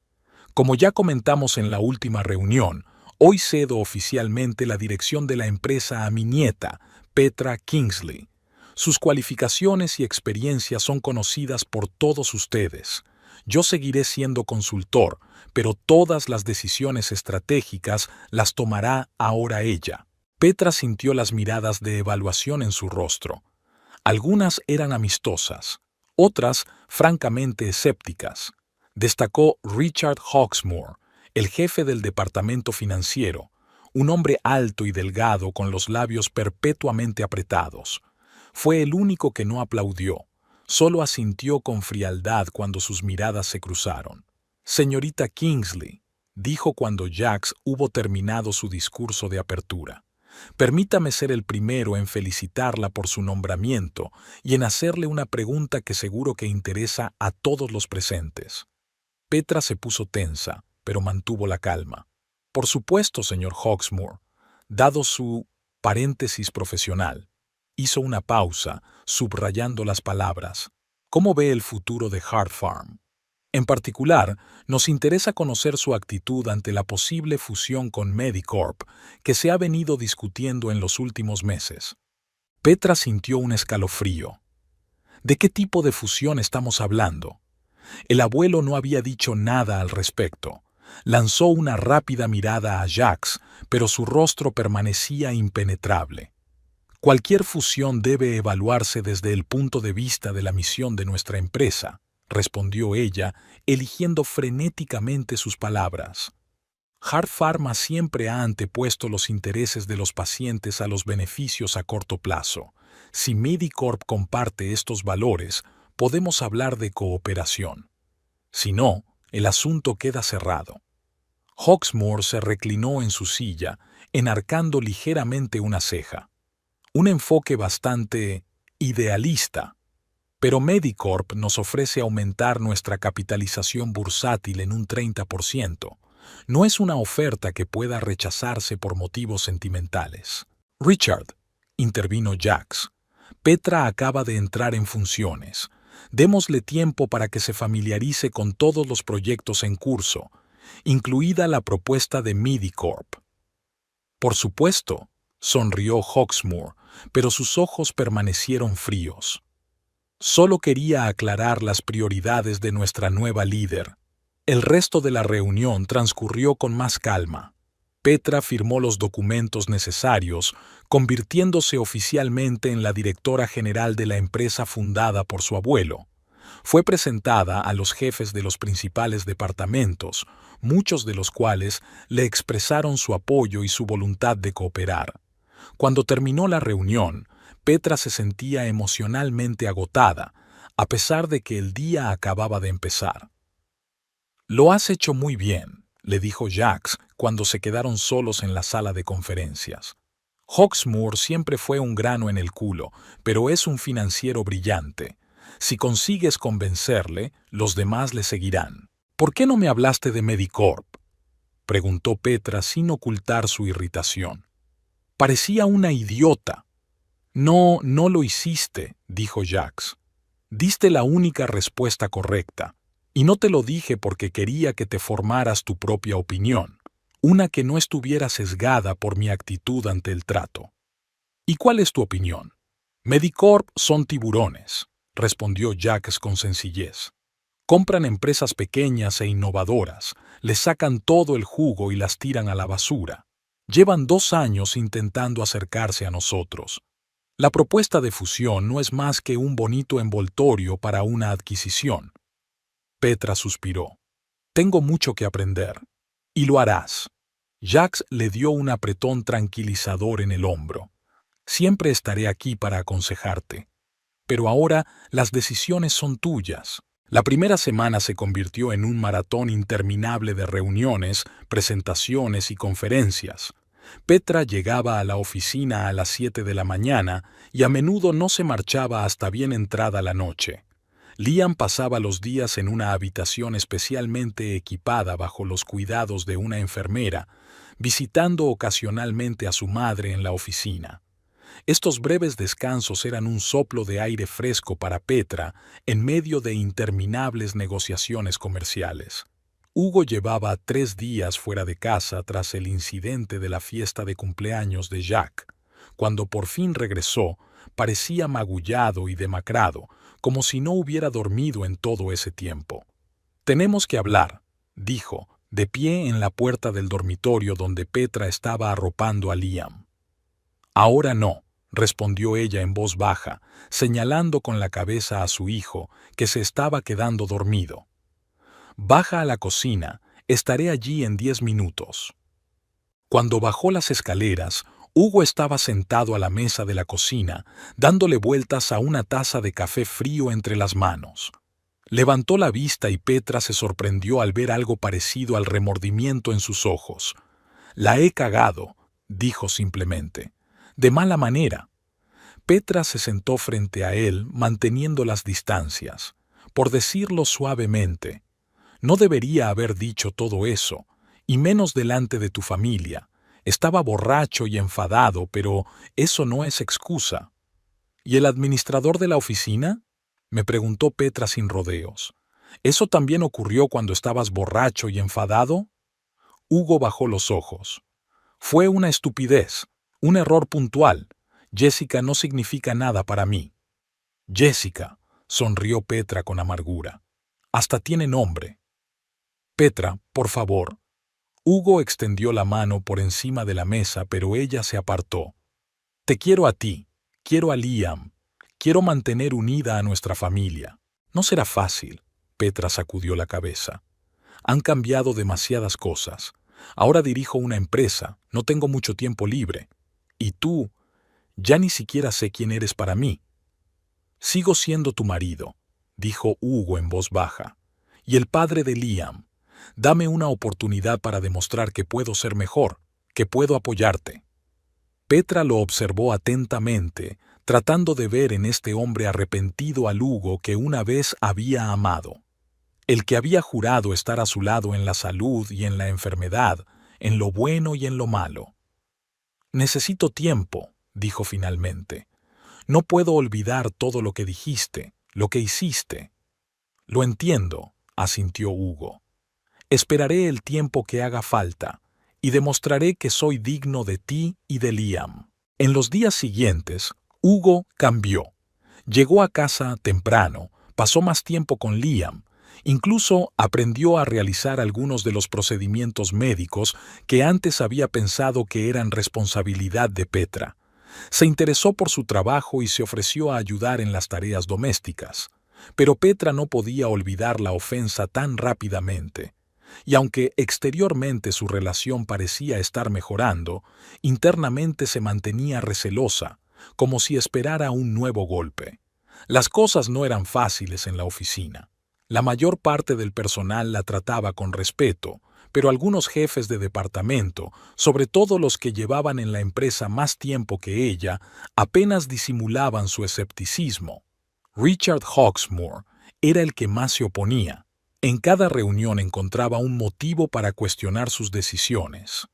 Como ya comentamos en la última reunión, hoy cedo oficialmente la dirección de la empresa a mi nieta, Petra Kingsley. Sus cualificaciones y experiencias son conocidas por todos ustedes. Yo seguiré siendo consultor, pero todas las decisiones estratégicas las tomará ahora ella. Petra sintió las miradas de evaluación en su rostro. Algunas eran amistosas, otras francamente escépticas. Destacó Richard Hawksmoor, el jefe del departamento financiero, un hombre alto y delgado con los labios perpetuamente apretados. Fue el único que no aplaudió, solo asintió con frialdad cuando sus miradas se cruzaron. Señorita Kingsley, dijo cuando Jacques hubo terminado su discurso de apertura, permítame ser el primero en felicitarla por su nombramiento y en hacerle una pregunta que seguro que interesa a todos los presentes. Petra se puso tensa, pero mantuvo la calma. Por supuesto, señor Hawksmoor, dado su paréntesis profesional. Hizo una pausa, subrayando las palabras. ¿Cómo ve el futuro de Hart Farm? En particular, nos interesa conocer su actitud ante la posible fusión con Medicorp que se ha venido discutiendo en los últimos meses. Petra sintió un escalofrío. ¿De qué tipo de fusión estamos hablando? El abuelo no había dicho nada al respecto. Lanzó una rápida mirada a Jacques, pero su rostro permanecía impenetrable. Cualquier fusión debe evaluarse desde el punto de vista de la misión de nuestra empresa, respondió ella, eligiendo frenéticamente sus palabras. Hart Pharma siempre ha antepuesto los intereses de los pacientes a los beneficios a corto plazo. Si Medicorp comparte estos valores, podemos hablar de cooperación. Si no, el asunto queda cerrado. Hawksmoor se reclinó en su silla, enarcando ligeramente una ceja. Un enfoque bastante idealista. Pero Medicorp nos ofrece aumentar nuestra capitalización bursátil en un 30%. No es una oferta que pueda rechazarse por motivos sentimentales. Richard, intervino Jacques, Petra acaba de entrar en funciones. Démosle tiempo para que se familiarice con todos los proyectos en curso, incluida la propuesta de Medicorp. Por supuesto, sonrió Hawksmoor, pero sus ojos permanecieron fríos. Solo quería aclarar las prioridades de nuestra nueva líder. El resto de la reunión transcurrió con más calma. Petra firmó los documentos necesarios, convirtiéndose oficialmente en la directora general de la empresa fundada por su abuelo. Fue presentada a los jefes de los principales departamentos, muchos de los cuales le expresaron su apoyo y su voluntad de cooperar. Cuando terminó la reunión, Petra se sentía emocionalmente agotada, a pesar de que el día acababa de empezar. «Lo has hecho muy bien», le dijo Jacques cuando se quedaron solos en la sala de conferencias. «Hawksmoor siempre fue un grano en el culo, pero es un financiero brillante. Si consigues convencerle, los demás le seguirán». «¿Por qué no me hablaste de Medicorp?», preguntó Petra sin ocultar su irritación. «Parecía una idiota». «No, no lo hiciste», dijo Jacques. «Diste la única respuesta correcta. Y no te lo dije porque quería que te formaras tu propia opinión, una que no estuviera sesgada por mi actitud ante el trato». «¿Y cuál es tu opinión?» «Medicorp son tiburones», respondió Jacques con sencillez. «Compran empresas pequeñas e innovadoras, les sacan todo el jugo y las tiran a la basura. Llevan 2 años intentando acercarse a nosotros. La propuesta de fusión no es más que un bonito envoltorio para una adquisición». Petra suspiró. «Tengo mucho que aprender. Y lo harás». Jacques le dio un apretón tranquilizador en el hombro. «Siempre estaré aquí para aconsejarte. Pero ahora las decisiones son tuyas». La primera semana se convirtió en un maratón interminable de reuniones, presentaciones y conferencias. Petra llegaba a la oficina a las 7 de la mañana y a menudo no se marchaba hasta bien entrada la noche. Liam pasaba los días en una habitación especialmente equipada bajo los cuidados de una enfermera, visitando ocasionalmente a su madre en la oficina. Estos breves descansos eran un soplo de aire fresco para Petra en medio de interminables negociaciones comerciales. Hugo llevaba 3 días fuera de casa tras el incidente de la fiesta de cumpleaños de Jack. Cuando por fin regresó, parecía magullado y demacrado, como si no hubiera dormido en todo ese tiempo. «Tenemos que hablar», dijo, de pie en la puerta del dormitorio donde Petra estaba arropando a Liam. «Ahora no», respondió ella en voz baja, señalando con la cabeza a su hijo, que se estaba quedando dormido. «Baja a la cocina, estaré allí en 10 minutos». Cuando bajó las escaleras, Hugo estaba sentado a la mesa de la cocina, dándole vueltas a una taza de café frío entre las manos. Levantó la vista y Petra se sorprendió al ver algo parecido al remordimiento en sus ojos. «La he cagado», dijo simplemente. «De mala manera». Petra se sentó frente a él, manteniendo las distancias. Por decirlo suavemente, «No debería haber dicho todo eso, y menos delante de tu familia. Estaba borracho y enfadado, pero eso no es excusa». «¿Y el administrador de la oficina?», me preguntó Petra sin rodeos. «¿Eso también ocurrió cuando estabas borracho y enfadado?». Hugo bajó los ojos. «Fue una estupidez, un error puntual. Jessica no significa nada para mí». «Jessica», sonrió Petra con amargura. «Hasta tiene nombre». «Petra, por favor». Hugo extendió la mano por encima de la mesa, pero ella se apartó. «Te quiero a ti, quiero a Liam, quiero mantener unida a nuestra familia». «No será fácil», Petra sacudió la cabeza. «Han cambiado demasiadas cosas. Ahora dirijo una empresa, no tengo mucho tiempo libre. Y tú, ya ni siquiera sé quién eres para mí». «Sigo siendo tu marido», dijo Hugo en voz baja, «y el padre de Liam. Dame una oportunidad para demostrar que puedo ser mejor, que puedo apoyarte». Petra lo observó atentamente, tratando de ver en este hombre arrepentido al Hugo que una vez había amado. El que había jurado estar a su lado en la salud y en la enfermedad, en lo bueno y en lo malo. «Necesito tiempo», dijo finalmente. «No puedo olvidar todo lo que dijiste, lo que hiciste». «Lo entiendo», asintió Hugo. «Esperaré el tiempo que haga falta y demostraré que soy digno de ti y de Liam». En los días siguientes, Hugo cambió. Llegó a casa temprano, pasó más tiempo con Liam, incluso aprendió a realizar algunos de los procedimientos médicos que antes había pensado que eran responsabilidad de Petra. Se interesó por su trabajo y se ofreció a ayudar en las tareas domésticas. Pero Petra no podía olvidar la ofensa tan rápidamente. Y aunque exteriormente su relación parecía estar mejorando, internamente se mantenía recelosa, como si esperara un nuevo golpe. Las cosas no eran fáciles en la oficina. La mayor parte del personal la trataba con respeto, pero algunos jefes de departamento, sobre todo los que llevaban en la empresa más tiempo que ella, apenas disimulaban su escepticismo. Richard Hawksmoor era el que más se oponía. En cada reunión encontraba un motivo para cuestionar sus decisiones.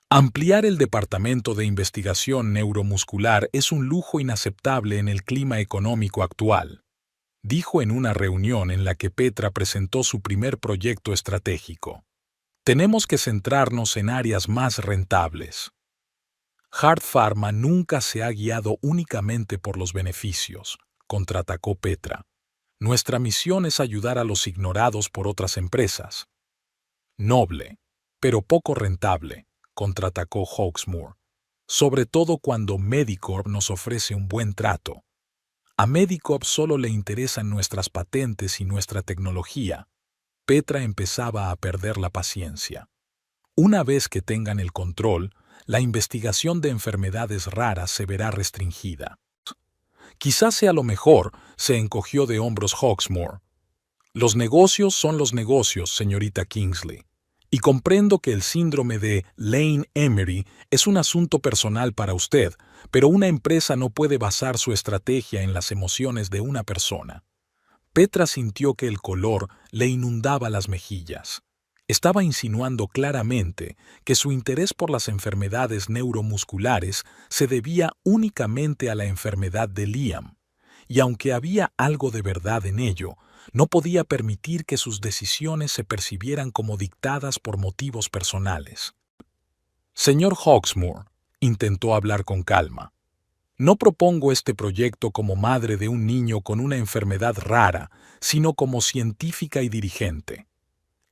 Ampliar el departamento de investigación neuromuscular es un lujo inaceptable en el clima económico actual, dijo en una reunión en la que Petra presentó su primer proyecto estratégico. Tenemos que centrarnos en áreas más rentables. Hard Pharma nunca se ha guiado únicamente por los beneficios, contraatacó Petra. Nuestra misión es ayudar a los ignorados por otras empresas. Noble, pero poco rentable, contraatacó Hawksmoor, sobre todo cuando Medicorp nos ofrece un buen trato. A Medicorp solo le interesan nuestras patentes y nuestra tecnología. Petra empezaba a perder la paciencia. Una vez que tengan el control, la investigación de enfermedades raras se verá restringida. Quizás sea lo mejor, se encogió de hombros Hawksmoor. Los negocios son los negocios, señorita Kingsley. Y comprendo que el síndrome de Lane-Emery es un asunto personal para usted, pero una empresa no puede basar su estrategia en las emociones de una persona. Petra sintió que el color le inundaba las mejillas. Estaba insinuando claramente que su interés por las enfermedades neuromusculares se debía únicamente a la enfermedad de Liam, y aunque había algo de verdad en ello, no podía permitir que sus decisiones se percibieran como dictadas por motivos personales. Señor Hawksmoor, intentó hablar con calma. No propongo este proyecto como madre de un niño con una enfermedad rara, sino como científica y dirigente.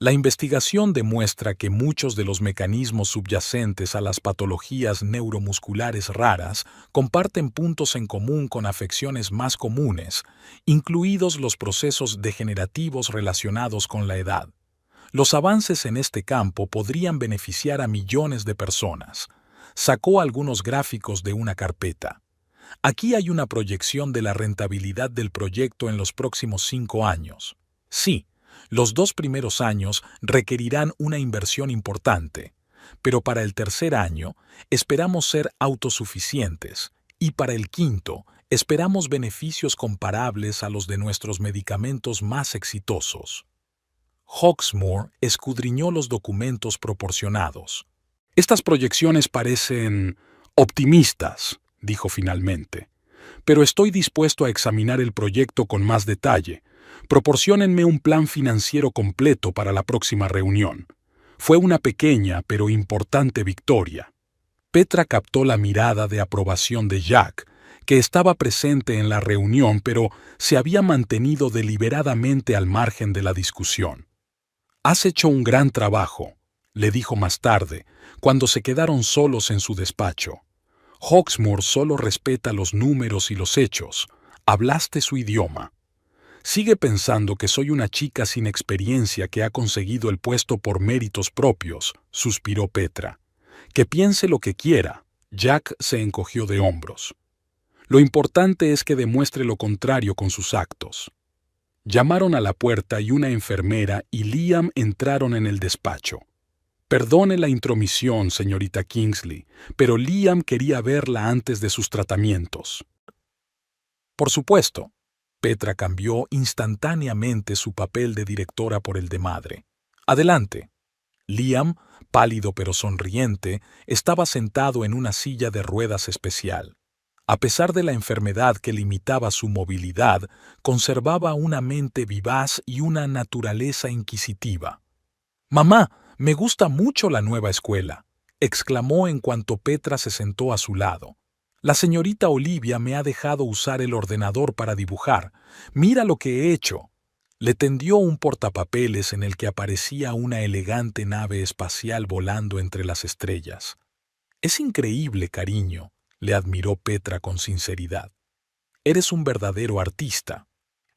La investigación demuestra que muchos de los mecanismos subyacentes a las patologías neuromusculares raras comparten puntos en común con afecciones más comunes, incluidos los procesos degenerativos relacionados con la edad. Los avances en este campo podrían beneficiar a millones de personas. Sacó algunos gráficos de una carpeta. Aquí hay una proyección de la rentabilidad del proyecto en los próximos 5 años. Sí, los 2 primeros años requerirán una inversión importante, pero para el tercer año esperamos ser autosuficientes y para el quinto esperamos beneficios comparables a los de nuestros medicamentos más exitosos. Hawksmoor escudriñó los documentos proporcionados. Estas proyecciones parecen optimistas, dijo finalmente, pero estoy dispuesto a examinar el proyecto con más detalle. Proporciónenme un plan financiero completo para la próxima reunión. Fue una pequeña pero importante victoria. Petra captó la mirada de aprobación de Jack, que estaba presente en la reunión pero se había mantenido deliberadamente al margen de la discusión. «Has hecho un gran trabajo», le dijo más tarde, cuando se quedaron solos en su despacho. «Hawksmoor solo respeta los números y los hechos. Hablaste su idioma». «Sigue pensando que soy una chica sin experiencia que ha conseguido el puesto por méritos propios», suspiró Petra. «Que piense lo que quiera». Jack se encogió de hombros. «Lo importante es que demuestre lo contrario con sus actos». Llamaron a la puerta y una enfermera y Liam entraron en el despacho. «Perdone la intromisión, señorita Kingsley, pero Liam quería verla antes de sus tratamientos». «Por supuesto». Petra cambió instantáneamente su papel de directora por el de madre. «Adelante». Liam, pálido pero sonriente, estaba sentado en una silla de ruedas especial. A pesar de la enfermedad que limitaba su movilidad, conservaba una mente vivaz y una naturaleza inquisitiva. «Mamá, me gusta mucho la nueva escuela», exclamó en cuanto Petra se sentó a su lado. «La señorita Olivia me ha dejado usar el ordenador para dibujar. Mira lo que he hecho». Le tendió un portapapeles en el que aparecía una elegante nave espacial volando entre las estrellas. «Es increíble, cariño», le admiró Petra con sinceridad. «Eres un verdadero artista.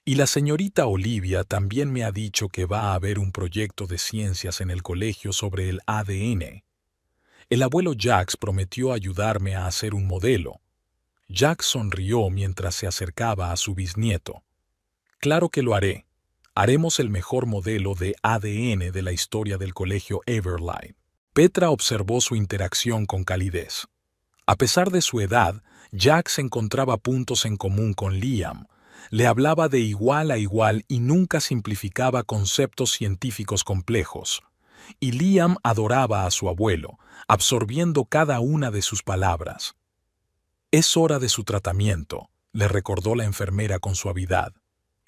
Y la señorita Olivia también me ha dicho que va a haber un proyecto de ciencias en el colegio sobre el ADN. El abuelo Jax prometió ayudarme a hacer un modelo». Jack sonrió mientras se acercaba a su bisnieto. «Claro que lo haré. Haremos el mejor modelo de ADN de la historia del colegio Everlight». Petra observó su interacción con calidez. A pesar de su edad, Jack encontraba puntos en común con Liam. Le hablaba de igual a igual y nunca simplificaba conceptos científicos complejos. Y Liam adoraba a su abuelo, absorbiendo cada una de sus palabras. «Es hora de su tratamiento», le recordó la enfermera con suavidad.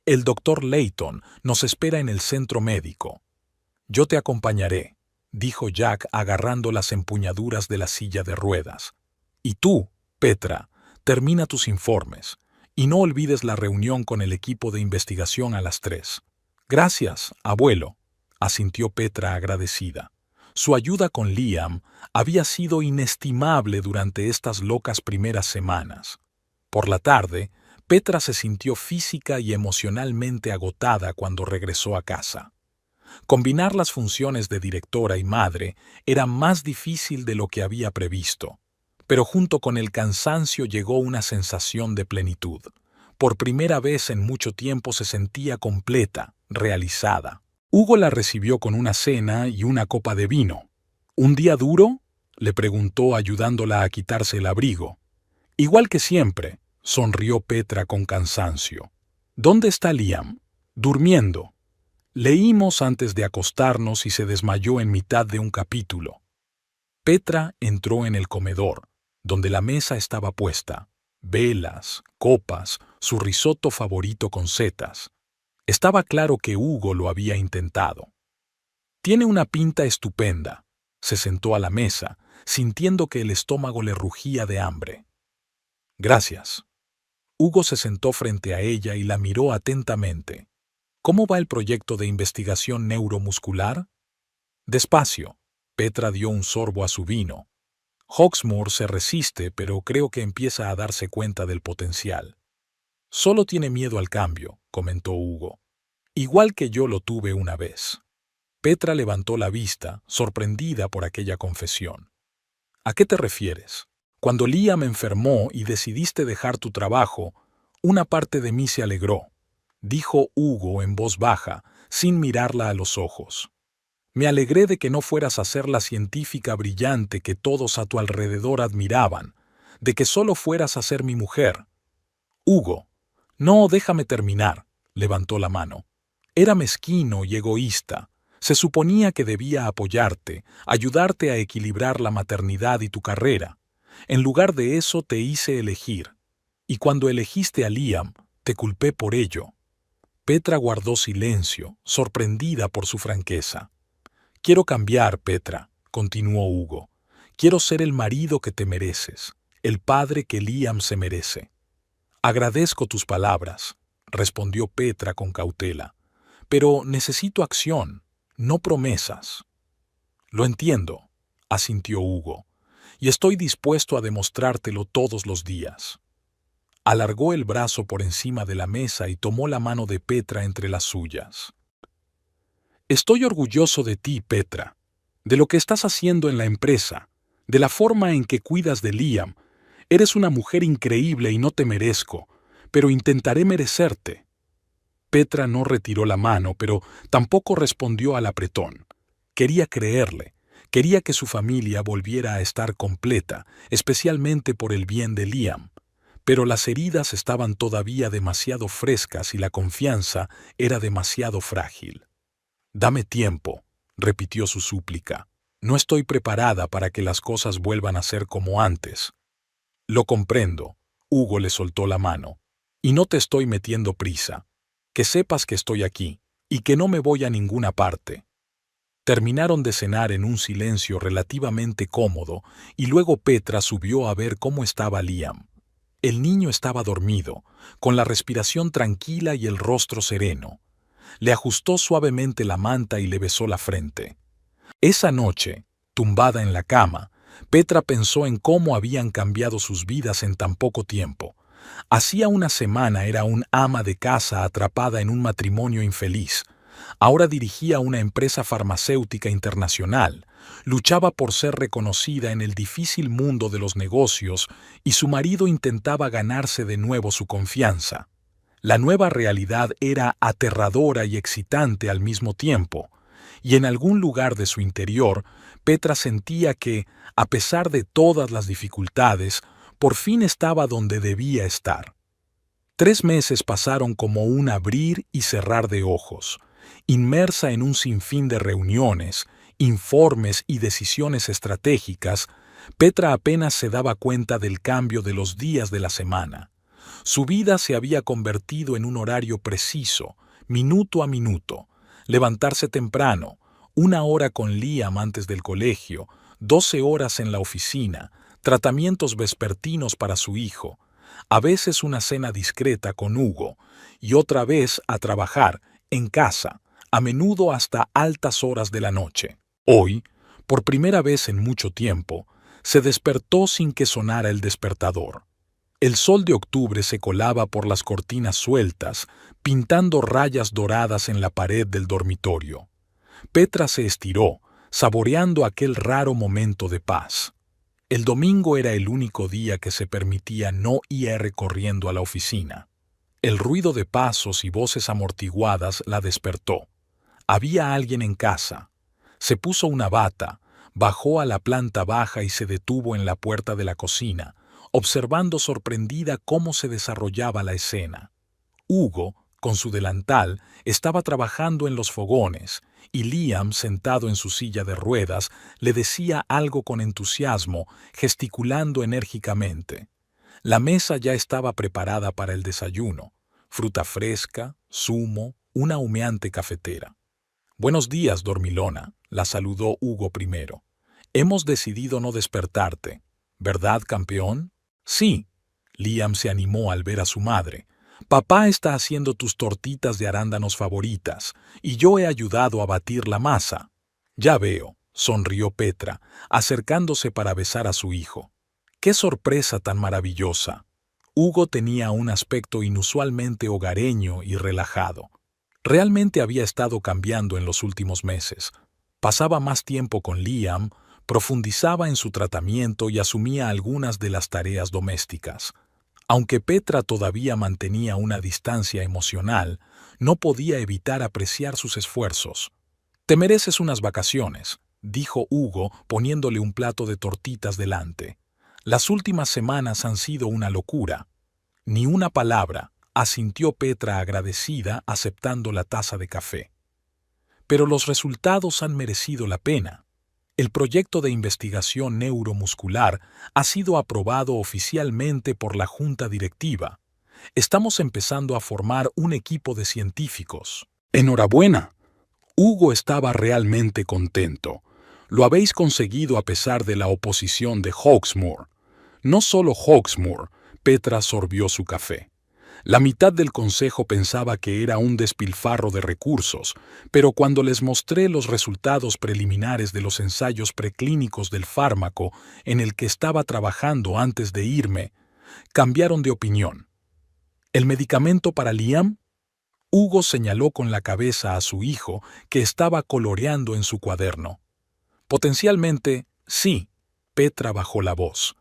«El doctor Layton nos espera en el centro médico». «Yo te acompañaré», dijo Jack agarrando las empuñaduras de la silla de ruedas. «Y tú, Petra, termina tus informes. Y no olvides la reunión con el equipo de investigación a las 3. «Gracias, abuelo», asintió Petra agradecida. Su ayuda con Liam había sido inestimable durante estas locas primeras semanas. Por la tarde, Petra se sintió física y emocionalmente agotada cuando regresó a casa. Combinar las funciones de directora y madre era más difícil de lo que había previsto, pero junto con el cansancio llegó una sensación de plenitud. Por primera vez en mucho tiempo se sentía completa, realizada. Hugo la recibió con una cena y una copa de vino. ¿Un día duro?, le preguntó ayudándola a quitarse el abrigo. Igual que siempre, sonrió Petra con cansancio. ¿Dónde está Liam? Durmiendo. Leímos antes de acostarnos y se desmayó en mitad de un capítulo. Petra entró en el comedor, donde la mesa estaba puesta. Velas, copas, su risotto favorito con setas. Estaba claro que Hugo lo había intentado. Tiene una pinta estupenda. Se sentó a la mesa, sintiendo que el estómago le rugía de hambre. Gracias. Hugo se sentó frente a ella y la miró atentamente. ¿Cómo va el proyecto de investigación neuromuscular? Despacio. Petra dio un sorbo a su vino. Hawksmoor se resiste, pero creo que empieza a darse cuenta del potencial. Solo tiene miedo al cambio, comentó Hugo. Igual que yo lo tuve una vez. Petra levantó la vista, sorprendida por aquella confesión. ¿A qué te refieres? Cuando Liam enfermó y decidiste dejar tu trabajo, una parte de mí se alegró, dijo Hugo en voz baja, sin mirarla a los ojos. Me alegré de que no fueras a ser la científica brillante que todos a tu alrededor admiraban, de que solo fueras a ser mi mujer. Hugo, no, déjame terminar, levantó la mano. Era mezquino y egoísta. Se suponía que debía apoyarte, ayudarte a equilibrar la maternidad y tu carrera. En lugar de eso te hice elegir. Y cuando elegiste a Liam, te culpé por ello. Petra guardó silencio, sorprendida por su franqueza. Quiero cambiar, Petra, continuó Hugo. Quiero ser el marido que te mereces, el padre que Liam se merece. Agradezco tus palabras, respondió Petra con cautela, pero necesito acción, no promesas. Lo entiendo, asintió Hugo, y estoy dispuesto a demostrártelo todos los días. Alargó el brazo por encima de la mesa y tomó la mano de Petra entre las suyas. Estoy orgulloso de ti, Petra, de lo que estás haciendo en la empresa, de la forma en que cuidas de Liam. Eres una mujer increíble y no te merezco, pero intentaré merecerte. Petra no retiró la mano, pero tampoco respondió al apretón. Quería creerle, quería que su familia volviera a estar completa, especialmente por el bien de Liam. Pero las heridas estaban todavía demasiado frescas y la confianza era demasiado frágil. Dame tiempo, repitió su súplica. No estoy preparada para que las cosas vuelvan a ser como antes. Lo comprendo, Hugo le soltó la mano. Y no te estoy metiendo prisa. Que sepas que estoy aquí, y que no me voy a ninguna parte. Terminaron de cenar en un silencio relativamente cómodo, y luego Petra subió a ver cómo estaba Liam. El niño estaba dormido, con la respiración tranquila y el rostro sereno. Le ajustó suavemente la manta y le besó la frente. Esa noche, tumbada en la cama, Petra pensó en cómo habían cambiado sus vidas en tan poco tiempo. Hacía una semana era un ama de casa atrapada en un matrimonio infeliz. Ahora dirigía una empresa farmacéutica internacional, luchaba por ser reconocida en el difícil mundo de los negocios y su marido intentaba ganarse de nuevo su confianza. La nueva realidad era aterradora y excitante al mismo tiempo, y en algún lugar de su interior, Petra sentía que, a pesar de todas las dificultades, por fin estaba donde debía estar. 3 meses pasaron como un abrir y cerrar de ojos, inmersa en un sinfín de reuniones, informes y decisiones estratégicas. Petra apenas se daba cuenta del cambio de los días de la semana. Su vida se había convertido en un horario preciso, minuto a minuto. Levantarse temprano, 1 hora con Liam antes del colegio, 12 horas en la oficina, tratamientos vespertinos para su hijo, a veces una cena discreta con Hugo, y otra vez a trabajar, en casa, a menudo hasta altas horas de la noche. Hoy, por primera vez en mucho tiempo, se despertó sin que sonara el despertador. El sol de octubre se colaba por las cortinas sueltas, pintando rayas doradas en la pared del dormitorio. Petra se estiró, saboreando aquel raro momento de paz. El domingo era el único día que se permitía no ir corriendo a la oficina. El ruido de pasos y voces amortiguadas la despertó. Había alguien en casa. Se puso una bata, bajó a la planta baja y se detuvo en la puerta de la cocina, observando sorprendida cómo se desarrollaba la escena. Hugo, con su delantal, estaba trabajando en los fogones, y Liam, sentado en su silla de ruedas, le decía algo con entusiasmo, gesticulando enérgicamente. La mesa ya estaba preparada para el desayuno: fruta fresca, zumo, una humeante cafetera. «Buenos días, dormilona», la saludó Hugo primero. «Hemos decidido no despertarte, ¿verdad, campeón?» «Sí». Liam se animó al ver a su madre. «Papá está haciendo tus tortitas de arándanos favoritas, y yo he ayudado a batir la masa». «Ya veo», sonrió Petra, acercándose para besar a su hijo. «¡Qué sorpresa tan maravillosa!». Hugo tenía un aspecto inusualmente hogareño y relajado. Realmente había estado cambiando en los últimos meses. Pasaba más tiempo con Liam, profundizaba en su tratamiento y asumía algunas de las tareas domésticas. Aunque Petra todavía mantenía una distancia emocional, no podía evitar apreciar sus esfuerzos. «Te mereces unas vacaciones», dijo Hugo poniéndole un plato de tortitas delante. «Las últimas semanas han sido una locura». «Ni una palabra», asintió Petra agradecida, aceptando la taza de café. «Pero los resultados han merecido la pena. El proyecto de investigación neuromuscular ha sido aprobado oficialmente por la Junta Directiva. Estamos empezando a formar un equipo de científicos». «¡Enhorabuena!». Hugo estaba realmente contento. «Lo habéis conseguido a pesar de la oposición de Hawksmoor». «No solo Hawksmoor», Petra sorbió su café. «La mitad del consejo pensaba que era un despilfarro de recursos, pero cuando les mostré los resultados preliminares de los ensayos preclínicos del fármaco en el que estaba trabajando antes de irme, cambiaron de opinión». «¿El medicamento para Liam?». Hugo señaló con la cabeza a su hijo, que estaba coloreando en su cuaderno. «Potencialmente, sí», Petra bajó la voz.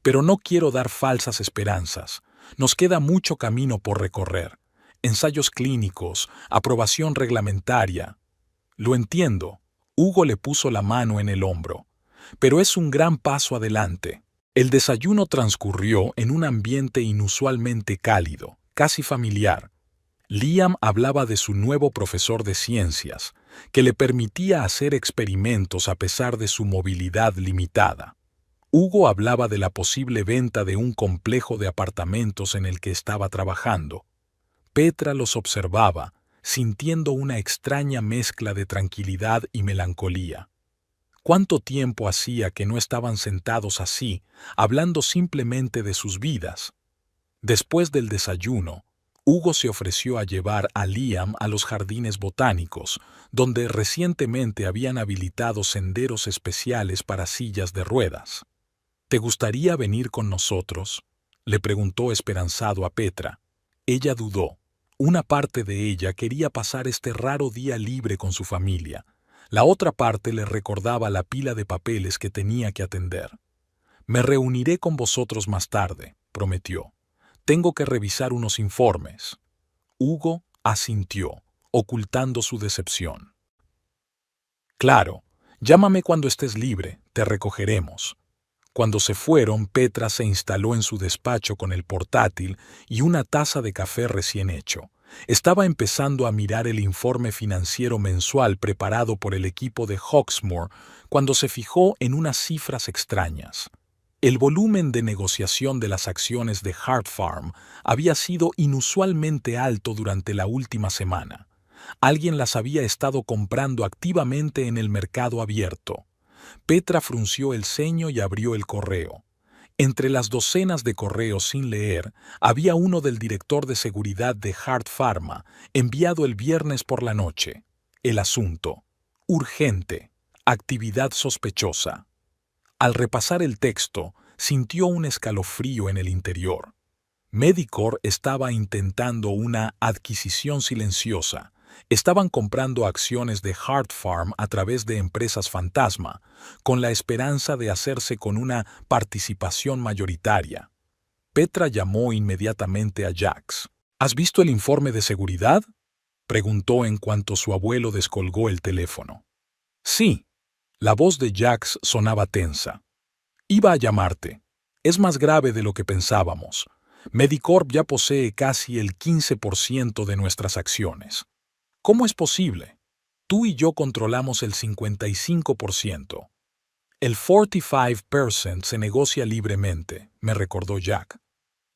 «Pero no quiero dar falsas esperanzas. Nos queda mucho camino por recorrer. Ensayos clínicos, aprobación reglamentaria». «Lo entiendo», Hugo le puso la mano en el hombro. «Pero es un gran paso adelante». El desayuno transcurrió en un ambiente inusualmente cálido, casi familiar. Liam hablaba de su nuevo profesor de ciencias, que le permitía hacer experimentos a pesar de su movilidad limitada. Hugo hablaba de la posible venta de un complejo de apartamentos en el que estaba trabajando. Petra los observaba, sintiendo una extraña mezcla de tranquilidad y melancolía. ¿Cuánto tiempo hacía que no estaban sentados así, hablando simplemente de sus vidas? Después del desayuno, Hugo se ofreció a llevar a Liam a los jardines botánicos, donde recientemente habían habilitado senderos especiales para sillas de ruedas. «¿Te gustaría venir con nosotros?», le preguntó esperanzado a Petra. Ella dudó. Una parte de ella quería pasar este raro día libre con su familia. La otra parte le recordaba la pila de papeles que tenía que atender. «Me reuniré con vosotros más tarde», prometió. «Tengo que revisar unos informes». Hugo asintió, ocultando su decepción. «Claro, llámame cuando estés libre, te recogeremos». Cuando se fueron, Petra se instaló en su despacho con el portátil y una taza de café recién hecho. Estaba empezando a mirar el informe financiero mensual preparado por el equipo de Hawksmoor cuando se fijó en unas cifras extrañas. El volumen de negociación de las acciones de Hart Farm había sido inusualmente alto durante la última semana. Alguien las había estado comprando activamente en el mercado abierto. Petra frunció el ceño y abrió el correo. Entre las docenas de correos sin leer, había uno del director de seguridad de Hart Pharma, enviado el viernes por la noche. El asunto: urgente, actividad sospechosa. Al repasar el texto, sintió un escalofrío en el interior. Medicor estaba intentando una adquisición silenciosa. Estaban comprando acciones de Hart Farm a través de empresas fantasma, con la esperanza de hacerse con una participación mayoritaria. Petra llamó inmediatamente a Jax. «¿Has visto el informe de seguridad?». preguntó en cuanto su abuelo descolgó el teléfono. Sí. La voz de Jax sonaba tensa. Iba a llamarte. Es más grave de lo que pensábamos. Medicorp ya posee casi el 15% de nuestras acciones. ¿Cómo es posible? Tú y yo controlamos el 55%. El 45% se negocia libremente, me recordó Jack.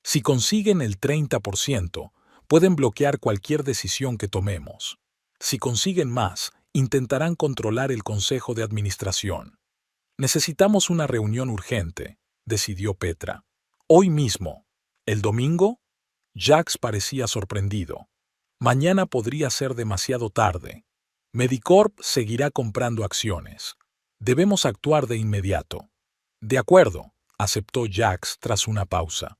Si consiguen el 30%, pueden bloquear cualquier decisión que tomemos. Si consiguen más, intentarán controlar el Consejo de Administración. Necesitamos una reunión urgente, decidió Petra. Hoy mismo. ¿El domingo? Jax parecía sorprendido. Mañana podría ser demasiado tarde. Medicorp seguirá comprando acciones. Debemos actuar de inmediato. De acuerdo, aceptó Jax tras una pausa.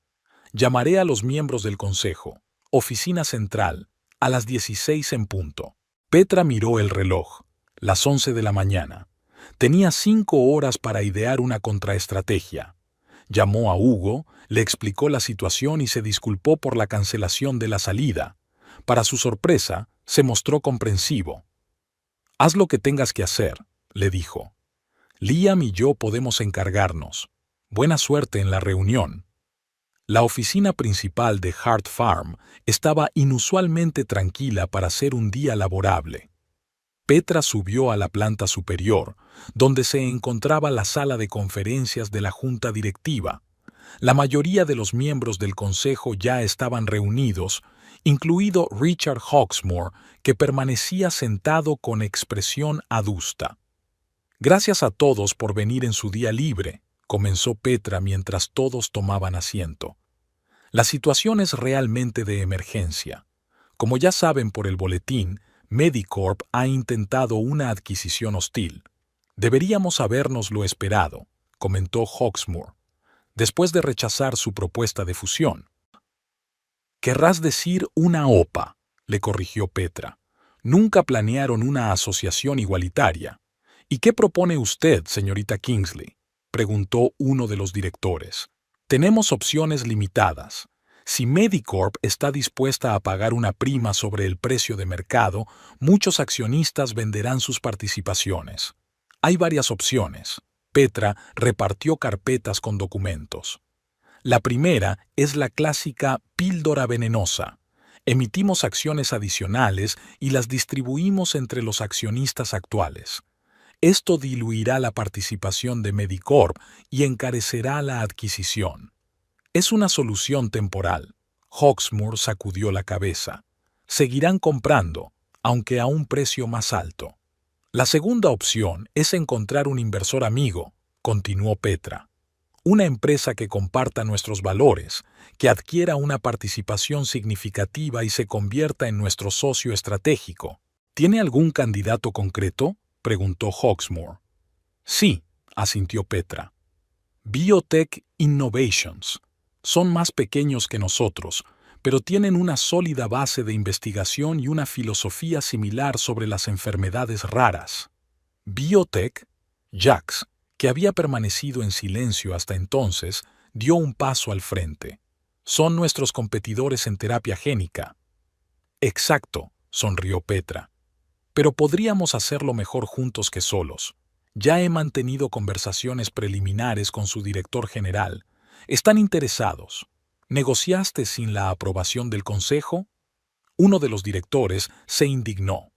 Llamaré a los miembros del consejo. Oficina central, a las 16 en punto. Petra miró el reloj. Las 11 de la mañana. Tenía 5 horas para idear una contraestrategia. Llamó a Hugo, le explicó la situación y se disculpó por la cancelación de la salida. Para su sorpresa, se mostró comprensivo. Haz lo que tengas que hacer, le dijo. Liam y yo podemos encargarnos. Buena suerte en la reunión. La oficina principal de Hart Farm estaba inusualmente tranquila para ser un día laborable. Petra subió a la planta superior, donde se encontraba la sala de conferencias de la junta directiva. La mayoría de los miembros del consejo ya estaban reunidos, incluido Richard Hawksmoor, que permanecía sentado con expresión adusta. Gracias a todos por venir en su día libre, comenzó Petra mientras todos tomaban asiento. La situación es realmente de emergencia. Como ya saben por el boletín, Medicorp ha intentado una adquisición hostil. Deberíamos habernoslo esperado, comentó Hawksmoor, después de rechazar su propuesta de fusión. Querrás decir una OPA, le corrigió Petra. Nunca planearon una asociación igualitaria. ¿Y qué propone usted, señorita Kingsley?, preguntó uno de los directores. Tenemos opciones limitadas. Si Medicorp está dispuesta a pagar una prima sobre el precio de mercado, muchos accionistas venderán sus participaciones. Hay varias opciones. Petra repartió carpetas con documentos. La primera es la clásica píldora venenosa. Emitimos acciones adicionales y las distribuimos entre los accionistas actuales. Esto diluirá la participación de Medicorp y encarecerá la adquisición. Es una solución temporal. Hawksmoor sacudió la cabeza. Seguirán comprando, aunque a un precio más alto. La segunda opción es encontrar un inversor amigo, continuó Petra. Una empresa que comparta nuestros valores, que adquiera una participación significativa y se convierta en nuestro socio estratégico. ¿Tiene algún candidato concreto?, preguntó Hawksmoor. Sí, asintió Petra. Biotech Innovations. Son más pequeños que nosotros, pero tienen una sólida base de investigación y una filosofía similar sobre las enfermedades raras. Biotech, Jax, que había permanecido en silencio hasta entonces, dio un paso al frente. Son nuestros competidores en terapia génica. Exacto, sonrió Petra. Pero podríamos hacerlo mejor juntos que solos. Ya he mantenido conversaciones preliminares con su director general. Están interesados. ¿Negociaste sin la aprobación del consejo? Uno de los directores se indignó.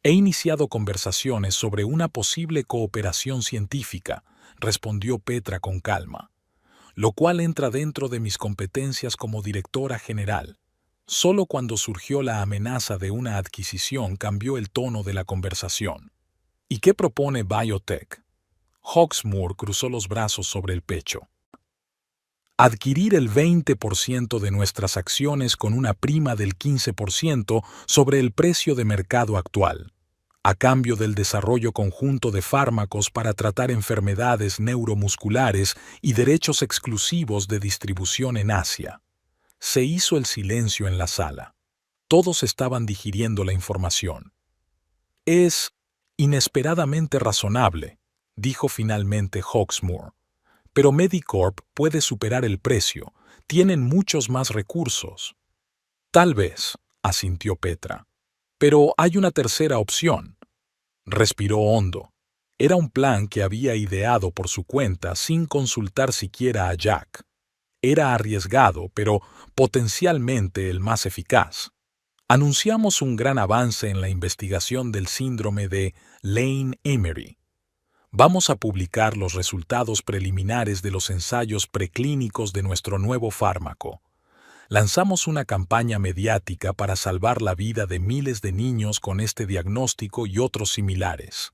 He iniciado conversaciones sobre una posible cooperación científica, respondió Petra con calma, lo cual entra dentro de mis competencias como directora general. Solo cuando surgió la amenaza de una adquisición cambió el tono de la conversación. ¿Y qué propone Biotech? Hawksmoor cruzó los brazos sobre el pecho. Adquirir el 20% de nuestras acciones con una prima del 15% sobre el precio de mercado actual, a cambio del desarrollo conjunto de fármacos para tratar enfermedades neuromusculares y derechos exclusivos de distribución en Asia. Se hizo el silencio en la sala. Todos estaban digiriendo la información. Es inesperadamente razonable, dijo finalmente Hawksmoor. Pero Medicorp puede superar el precio. Tienen muchos más recursos. Tal vez, asintió Petra. Pero hay una tercera opción. Respiró hondo. Era un plan que había ideado por su cuenta sin consultar siquiera a Jack. Era arriesgado, pero potencialmente el más eficaz. Anunciamos un gran avance en la investigación del síndrome de Lane-Emery. Vamos a publicar los resultados preliminares de los ensayos preclínicos de nuestro nuevo fármaco. Lanzamos una campaña mediática para salvar la vida de miles de niños con este diagnóstico y otros similares.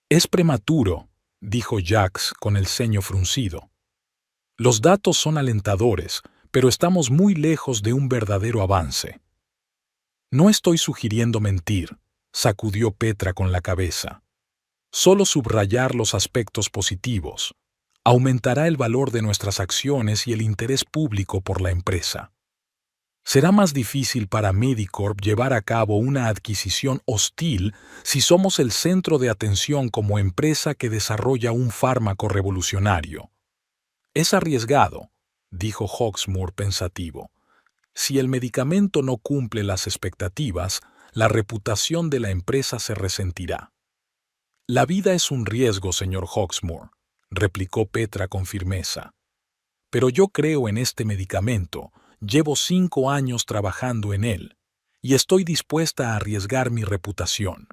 Es prematuro, dijo Jax con el ceño fruncido. Los datos son alentadores, pero estamos muy lejos de un verdadero avance. No estoy sugiriendo mentir, sacudió Petra con la cabeza. Solo subrayar los aspectos positivos. Aumentará el valor de nuestras acciones y el interés público por la empresa. Será más difícil para Medicorp llevar a cabo una adquisición hostil si somos el centro de atención como empresa que desarrolla un fármaco revolucionario. Es arriesgado, dijo Hawksmoor pensativo. Si el medicamento no cumple las expectativas, la reputación de la empresa se resentirá. La vida es un riesgo, señor Hawksmoor, replicó Petra con firmeza. Pero yo creo en este medicamento, llevo 5 años trabajando en él, y estoy dispuesta a arriesgar mi reputación.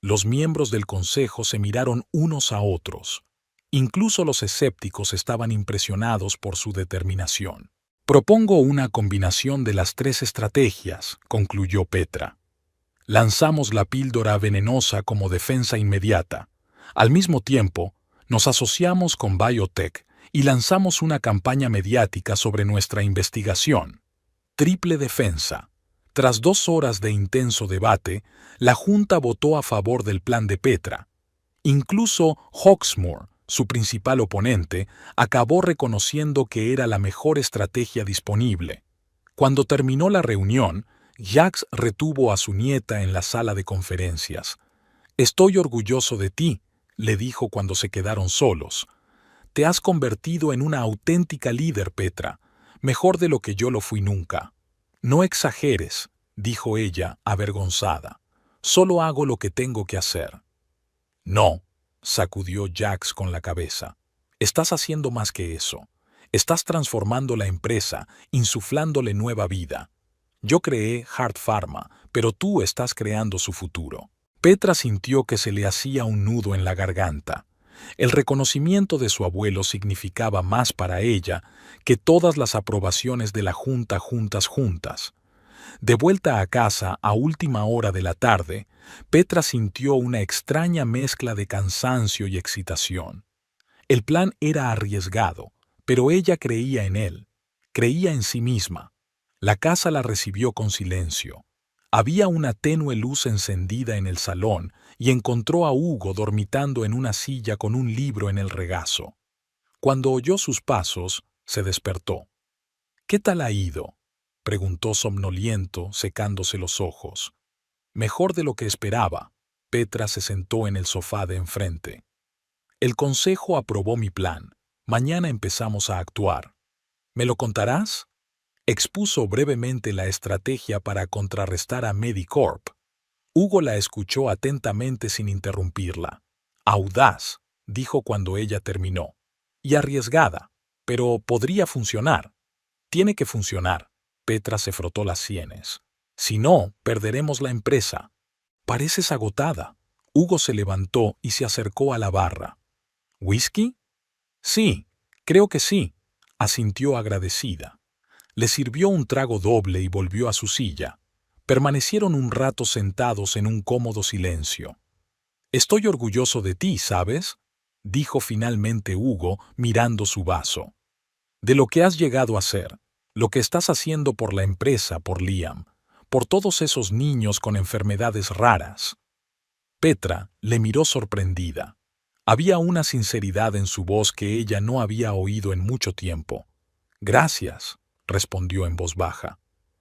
Los miembros del consejo se miraron unos a otros. Incluso los escépticos estaban impresionados por su determinación. Propongo una combinación de las 3 estrategias, concluyó Petra. Lanzamos la píldora venenosa como defensa inmediata. Al mismo tiempo, nos asociamos con Biotech y lanzamos una campaña mediática sobre nuestra investigación. Triple defensa. Tras 2 horas de intenso debate, la Junta votó a favor del plan de Petra. Incluso Hawksmoor, su principal oponente, acabó reconociendo que era la mejor estrategia disponible. Cuando terminó la reunión, Jax retuvo a su nieta en la sala de conferencias. «Estoy orgulloso de ti», le dijo cuando se quedaron solos. «Te has convertido en una auténtica líder, Petra, mejor de lo que yo lo fui nunca». «No exageres», dijo ella, avergonzada. «Solo hago lo que tengo que hacer». «No», sacudió Jax con la cabeza. «Estás haciendo más que eso. Estás transformando la empresa, insuflándole nueva vida. Yo creé Hart Pharma, pero tú estás creando su futuro». Petra sintió que se le hacía un nudo en la garganta. El reconocimiento de su abuelo significaba más para ella que todas las aprobaciones de la Junta juntas. De vuelta a casa a última hora de la tarde, Petra sintió una extraña mezcla de cansancio y excitación. El plan era arriesgado, pero ella creía en él, creía en sí misma. La casa la recibió con silencio. Había una tenue luz encendida en el salón y encontró a Hugo dormitando en una silla con un libro en el regazo. Cuando oyó sus pasos, se despertó. «¿Qué tal ha ido?», preguntó somnoliento, secándose los ojos. «Mejor de lo que esperaba». Petra se sentó en el sofá de enfrente. «El consejo aprobó mi plan. Mañana empezamos a actuar. ¿Me lo contarás?». Expuso brevemente la estrategia para contrarrestar a Medicorp. Hugo la escuchó atentamente sin interrumpirla. «Audaz», dijo cuando ella terminó. «Y arriesgada, pero podría funcionar». «Tiene que funcionar». Petra se frotó las sienes. «Si no, perderemos la empresa». «Pareces agotada». Hugo se levantó y se acercó a la barra. «¿Whisky?». «Sí, creo que sí», asintió agradecida. Le sirvió un trago doble y volvió a su silla. Permanecieron un rato sentados en un cómodo silencio. «Estoy orgulloso de ti, ¿sabes?», dijo finalmente Hugo, mirando su vaso. «De lo que has llegado a ser, lo que estás haciendo por la empresa, por Liam, por todos esos niños con enfermedades raras». Petra le miró sorprendida. Había una sinceridad en su voz que ella no había oído en mucho tiempo. «Gracias», respondió en voz baja.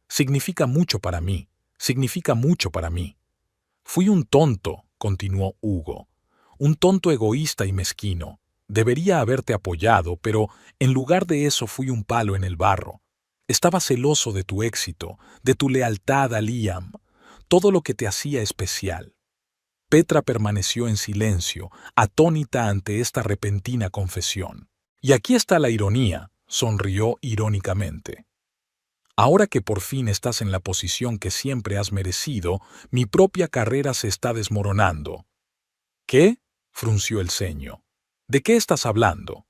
«Significa mucho para mí, significa mucho para mí». «Fui un tonto», continuó Hugo. «Un tonto egoísta y mezquino. Debería haberte apoyado, pero en lugar de eso fui un palo en el barro. Estaba celoso de tu éxito, de tu lealtad a Liam. todo lo que te hacía especial. Petra permaneció en silencio, atónita ante esta repentina confesión. Y aquí está la ironía, sonrió irónicamente. Ahora que por fin estás en la posición que siempre has merecido, mi propia carrera se está desmoronando. ¿Qué? Frunció el ceño. ¿De qué estás hablando?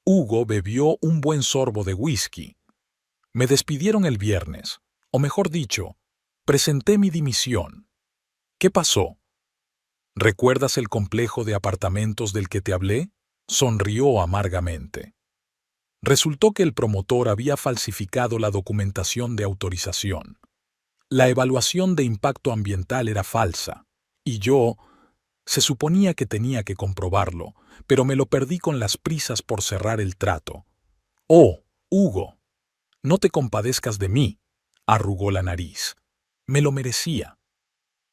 Hugo bebió un buen sorbo de whisky. Me despidieron el viernes, o mejor dicho, presenté mi dimisión. ¿Qué pasó? ¿Recuerdas el complejo de apartamentos del que te hablé? Sonrió amargamente. Resultó que el promotor había falsificado la documentación de autorización. La evaluación de impacto ambiental era falsa, y yo se suponía que tenía que comprobarlo, pero me lo perdí con las prisas por cerrar el trato. Oh, Hugo, no te compadezcas de mí, arrugó la nariz. Me lo merecía.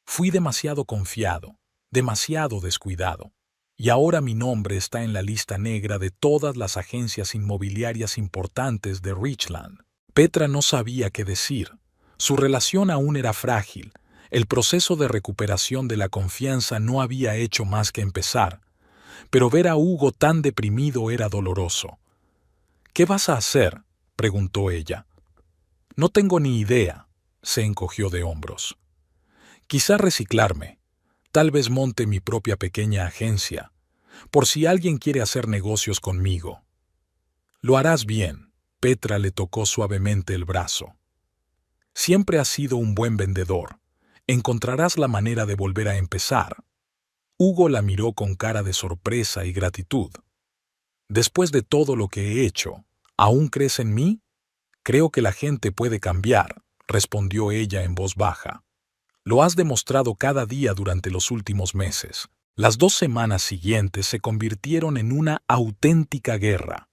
Fui demasiado confiado, demasiado descuidado. Y ahora mi nombre está en la lista negra de todas las agencias inmobiliarias importantes de Richland. Petra no sabía qué decir. Su relación aún era frágil. El proceso de recuperación de la confianza no había hecho más que empezar. Pero ver a Hugo tan deprimido era doloroso. ¿Qué vas a hacer?, preguntó ella. No tengo ni idea, se encogió de hombros. Quizá reciclarme. Tal vez monte mi propia pequeña agencia, por si alguien quiere hacer negocios conmigo. Lo harás bien, Petra le tocó suavemente el brazo. Siempre has sido un buen vendedor. Encontrarás la manera de volver a empezar. Hugo la miró con cara de sorpresa y gratitud. Después de todo lo que he hecho, ¿aún crees en mí? Creo que la gente puede cambiar, respondió ella en voz baja. Lo has demostrado cada día durante los últimos meses. Las 2 semanas siguientes se convirtieron en una auténtica guerra.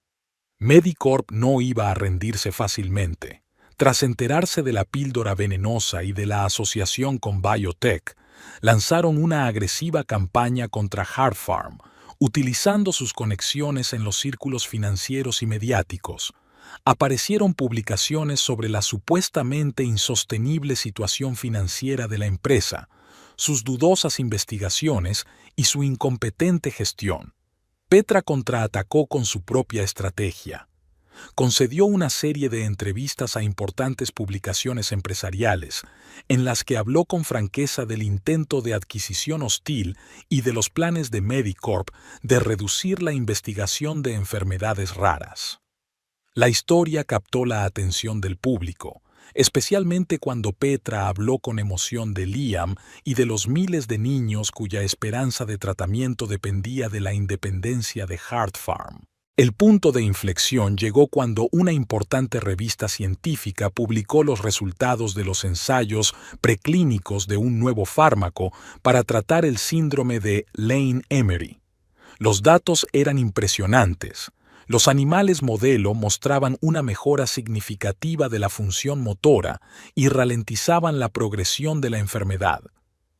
Medicorp no iba a rendirse fácilmente. Tras enterarse de la píldora venenosa y de la asociación con Biotech, lanzaron una agresiva campaña contra Hart Farm, utilizando sus conexiones en los círculos financieros y mediáticos. Aparecieron publicaciones sobre la supuestamente insostenible situación financiera de la empresa, sus dudosas investigaciones y su incompetente gestión. Petra contraatacó con su propia estrategia. Concedió una serie de entrevistas a importantes publicaciones empresariales, en las que habló con franqueza del intento de adquisición hostil y de los planes de Medicorp de reducir la investigación de enfermedades raras. La historia captó la atención del público, especialmente cuando Petra habló con emoción de Liam y de los miles de niños cuya esperanza de tratamiento dependía de la independencia de Hart Farm. El punto de inflexión llegó cuando una importante revista científica publicó los resultados de los ensayos preclínicos de un nuevo fármaco para tratar el síndrome de Lane-Emery. Los datos eran impresionantes. Los animales modelo mostraban una mejora significativa de la función motora y ralentizaban la progresión de la enfermedad.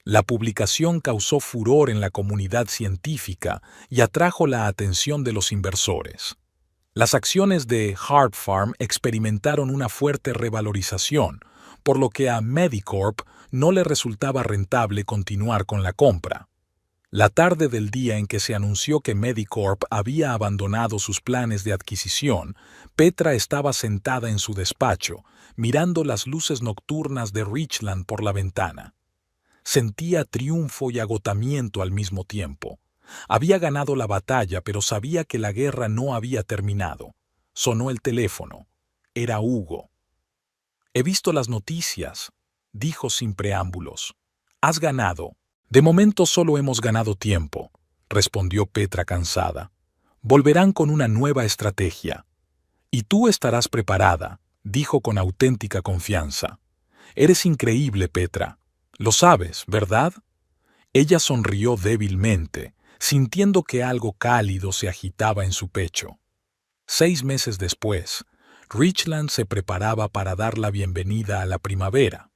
La publicación causó furor en la comunidad científica y atrajo la atención de los inversores. Las acciones de Hart Farm experimentaron una fuerte revalorización, por lo que a Medicorp no le resultaba rentable continuar con la compra. La tarde del día en que se anunció que Medicorp había abandonado sus planes de adquisición, Petra estaba sentada en su despacho, mirando las luces nocturnas de Richland por la ventana. Sentía triunfo y agotamiento al mismo tiempo. Había ganado la batalla, pero sabía que la guerra no había terminado. Sonó el teléfono. Era Hugo. «He visto las noticias», dijo sin preámbulos. «Has ganado». «De momento solo hemos ganado tiempo», respondió Petra cansada. «Volverán con una nueva estrategia». «Y tú estarás preparada», dijo con auténtica confianza. «Eres increíble, Petra. Lo sabes, ¿verdad?». Ella sonrió débilmente, sintiendo que algo cálido se agitaba en su pecho. 6 meses después, Richland se preparaba para dar la bienvenida a la primavera.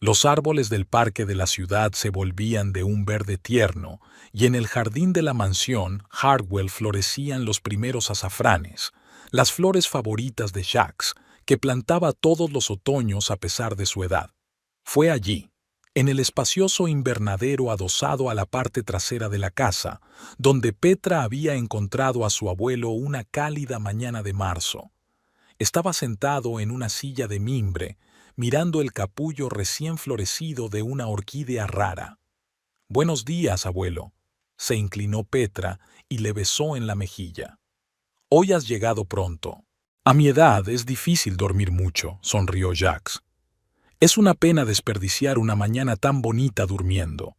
Los árboles del parque de la ciudad se volvían de un verde tierno, y en el jardín de la mansión Hartwell florecían los primeros azafranes, las flores favoritas de Jacques, que plantaba todos los otoños a pesar de su edad. Fue allí, en el espacioso invernadero adosado a la parte trasera de la casa, donde Petra había encontrado a su abuelo una cálida mañana de marzo. Estaba sentado en una silla de mimbre, mirando el capullo recién florecido de una orquídea rara. «Buenos días, abuelo», se inclinó Petra y le besó en la mejilla. «Hoy has llegado pronto». «A mi edad es difícil dormir mucho», sonrió Jacques. «Es una pena desperdiciar una mañana tan bonita durmiendo».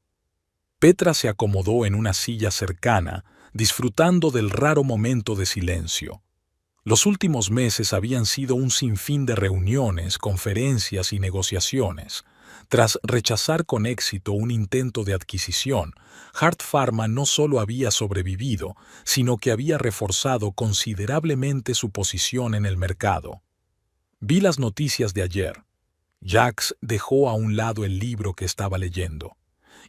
Petra se acomodó en una silla cercana, disfrutando del raro momento de silencio. Los últimos meses habían sido un sinfín de reuniones, conferencias y negociaciones. Tras rechazar con éxito un intento de adquisición, Hart Pharma no solo había sobrevivido, sino que había reforzado considerablemente su posición en el mercado. «Vi las noticias de ayer». Jacques dejó a un lado el libro que estaba leyendo.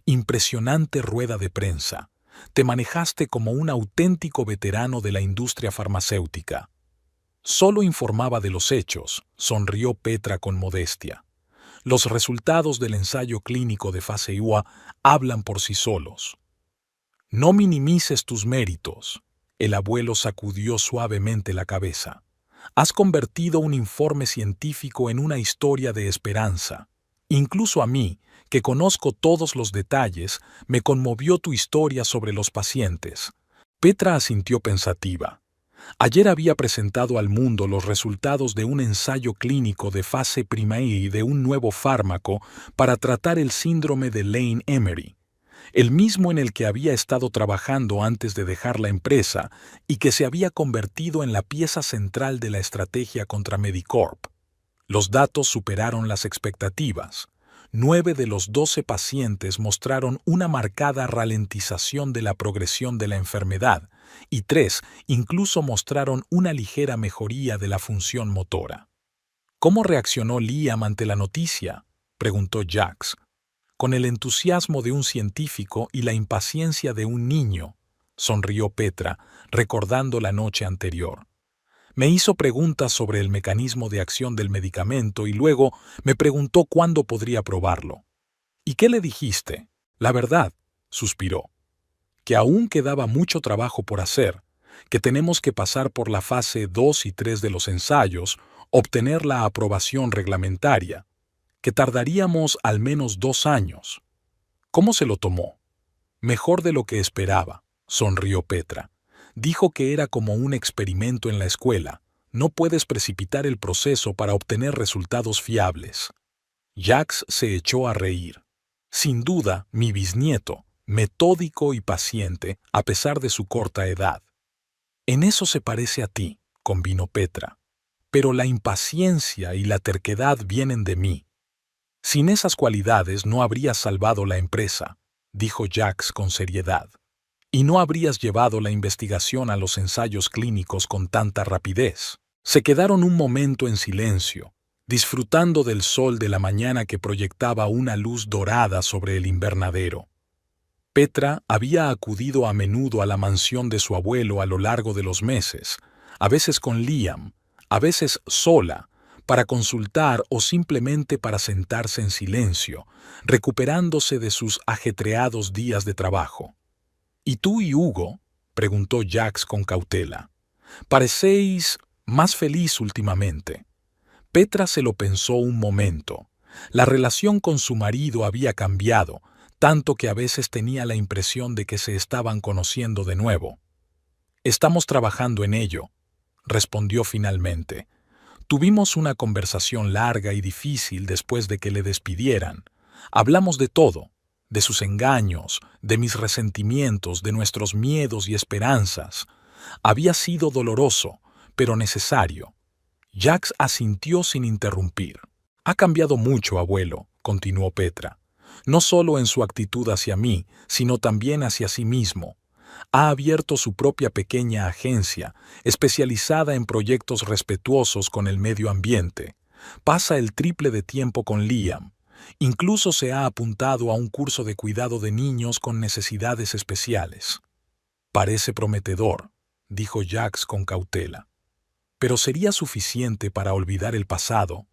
«Impresionante rueda de prensa. Te manejaste como un auténtico veterano de la industria farmacéutica». «Solo informaba de los hechos», sonrió Petra con modestia. «Los resultados del ensayo clínico de fase 1 hablan por sí solos». «No minimices tus méritos», el abuelo sacudió suavemente la cabeza. «Has convertido un informe científico en una historia de esperanza. Incluso a mí, que conozco todos los detalles, me conmovió tu historia sobre los pacientes». Petra asintió pensativa. Ayer había presentado al mundo los resultados de un ensayo clínico de fase I de un nuevo fármaco para tratar el síndrome de Lane-Emery, el mismo en el que había estado trabajando antes de dejar la empresa y que se había convertido en la pieza central de la estrategia contra Medicorp. Los datos superaron las expectativas. 9 de los 12 pacientes mostraron una marcada ralentización de la progresión de la enfermedad y 3 incluso mostraron una ligera mejoría de la función motora. «¿Cómo reaccionó Liam ante la noticia?», preguntó Jacques. «Con el entusiasmo de un científico y la impaciencia de un niño», sonrió Petra, recordando la noche anterior. «Me hizo preguntas sobre el mecanismo de acción del medicamento y luego me preguntó cuándo podría probarlo». «¿Y qué le dijiste?». «La verdad», suspiró, «que aún quedaba mucho trabajo por hacer, que tenemos que pasar por la fase 2 y 3 de los ensayos, obtener la aprobación reglamentaria, que tardaríamos al menos 2 años». «¿Cómo se lo tomó?». «Mejor de lo que esperaba», sonrió Petra. «Dijo que era como un experimento en la escuela. No puedes precipitar el proceso para obtener resultados fiables». Jacques se echó a reír. «Sin duda, mi bisnieto, metódico y paciente, a pesar de su corta edad». «En eso se parece a ti», convino Petra. «Pero la impaciencia y la terquedad vienen de mí». «Sin esas cualidades no habrías salvado la empresa», dijo Jacques con seriedad. «Y no habrías llevado la investigación a los ensayos clínicos con tanta rapidez». Se quedaron un momento en silencio, disfrutando del sol de la mañana que proyectaba una luz dorada sobre el invernadero. Petra había acudido a menudo a la mansión de su abuelo a lo largo de los meses, a veces con Liam, a veces sola, para consultar o simplemente para sentarse en silencio, recuperándose de sus ajetreados días de trabajo. «¿Y tú y Hugo?», preguntó Jacques con cautela. «Parecéis más feliz últimamente». Petra se lo pensó un momento. La relación con su marido había cambiado, tanto que a veces tenía la impresión de que se estaban conociendo de nuevo. «Estamos trabajando en ello», respondió finalmente. «Tuvimos una conversación larga y difícil después de que le despidieran. Hablamos de todo, de sus engaños, de mis resentimientos, de nuestros miedos y esperanzas. Había sido doloroso, pero necesario». Jacques asintió sin interrumpir. «Ha cambiado mucho, abuelo», continuó Petra. «No solo en su actitud hacia mí, sino también hacia sí mismo. Ha abierto su propia pequeña agencia, especializada en proyectos respetuosos con el medio ambiente. Pasa el triple de tiempo con Liam. Incluso se ha apuntado a un curso de cuidado de niños con necesidades especiales». «Parece prometedor», dijo Jacques con cautela. «Pero ¿sería suficiente para olvidar el pasado?».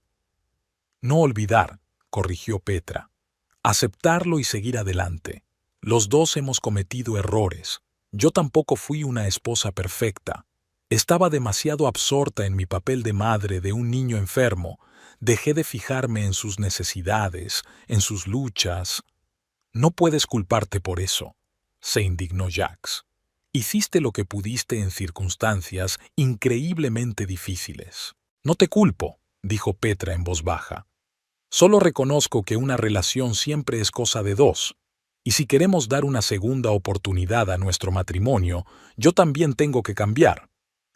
«No olvidar», corrigió Petra. Aceptarlo y seguir adelante. Los dos hemos cometido errores. Yo tampoco fui una esposa perfecta. Estaba demasiado absorta en mi papel de madre de un niño enfermo. Dejé de fijarme en sus necesidades, en sus luchas. No puedes culparte por eso, se indignó Jax. Hiciste lo que pudiste en circunstancias increíblemente difíciles. No te culpo, dijo Petra en voz baja. Solo reconozco que una relación siempre es cosa de dos. Y si queremos dar una segunda oportunidad a nuestro matrimonio, yo también tengo que cambiar.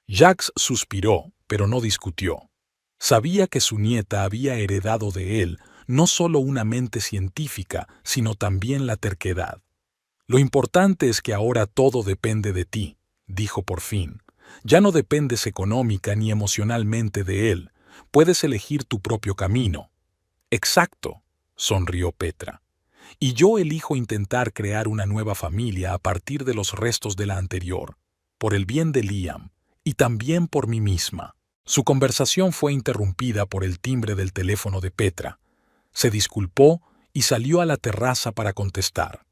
Jax suspiró, pero no discutió. Sabía que su nieta había heredado de él no solo una mente científica, sino también la terquedad. Lo importante es que ahora todo depende de ti, dijo por fin. Ya no dependes económica ni emocionalmente de él. Puedes elegir tu propio camino. Exacto, sonrió Petra. Y yo elijo intentar crear una nueva familia a partir de los restos de la anterior, por el bien de Liam, y también por mí misma. Su conversación fue interrumpida por el timbre del teléfono de Petra. Se disculpó y salió a la terraza para contestar.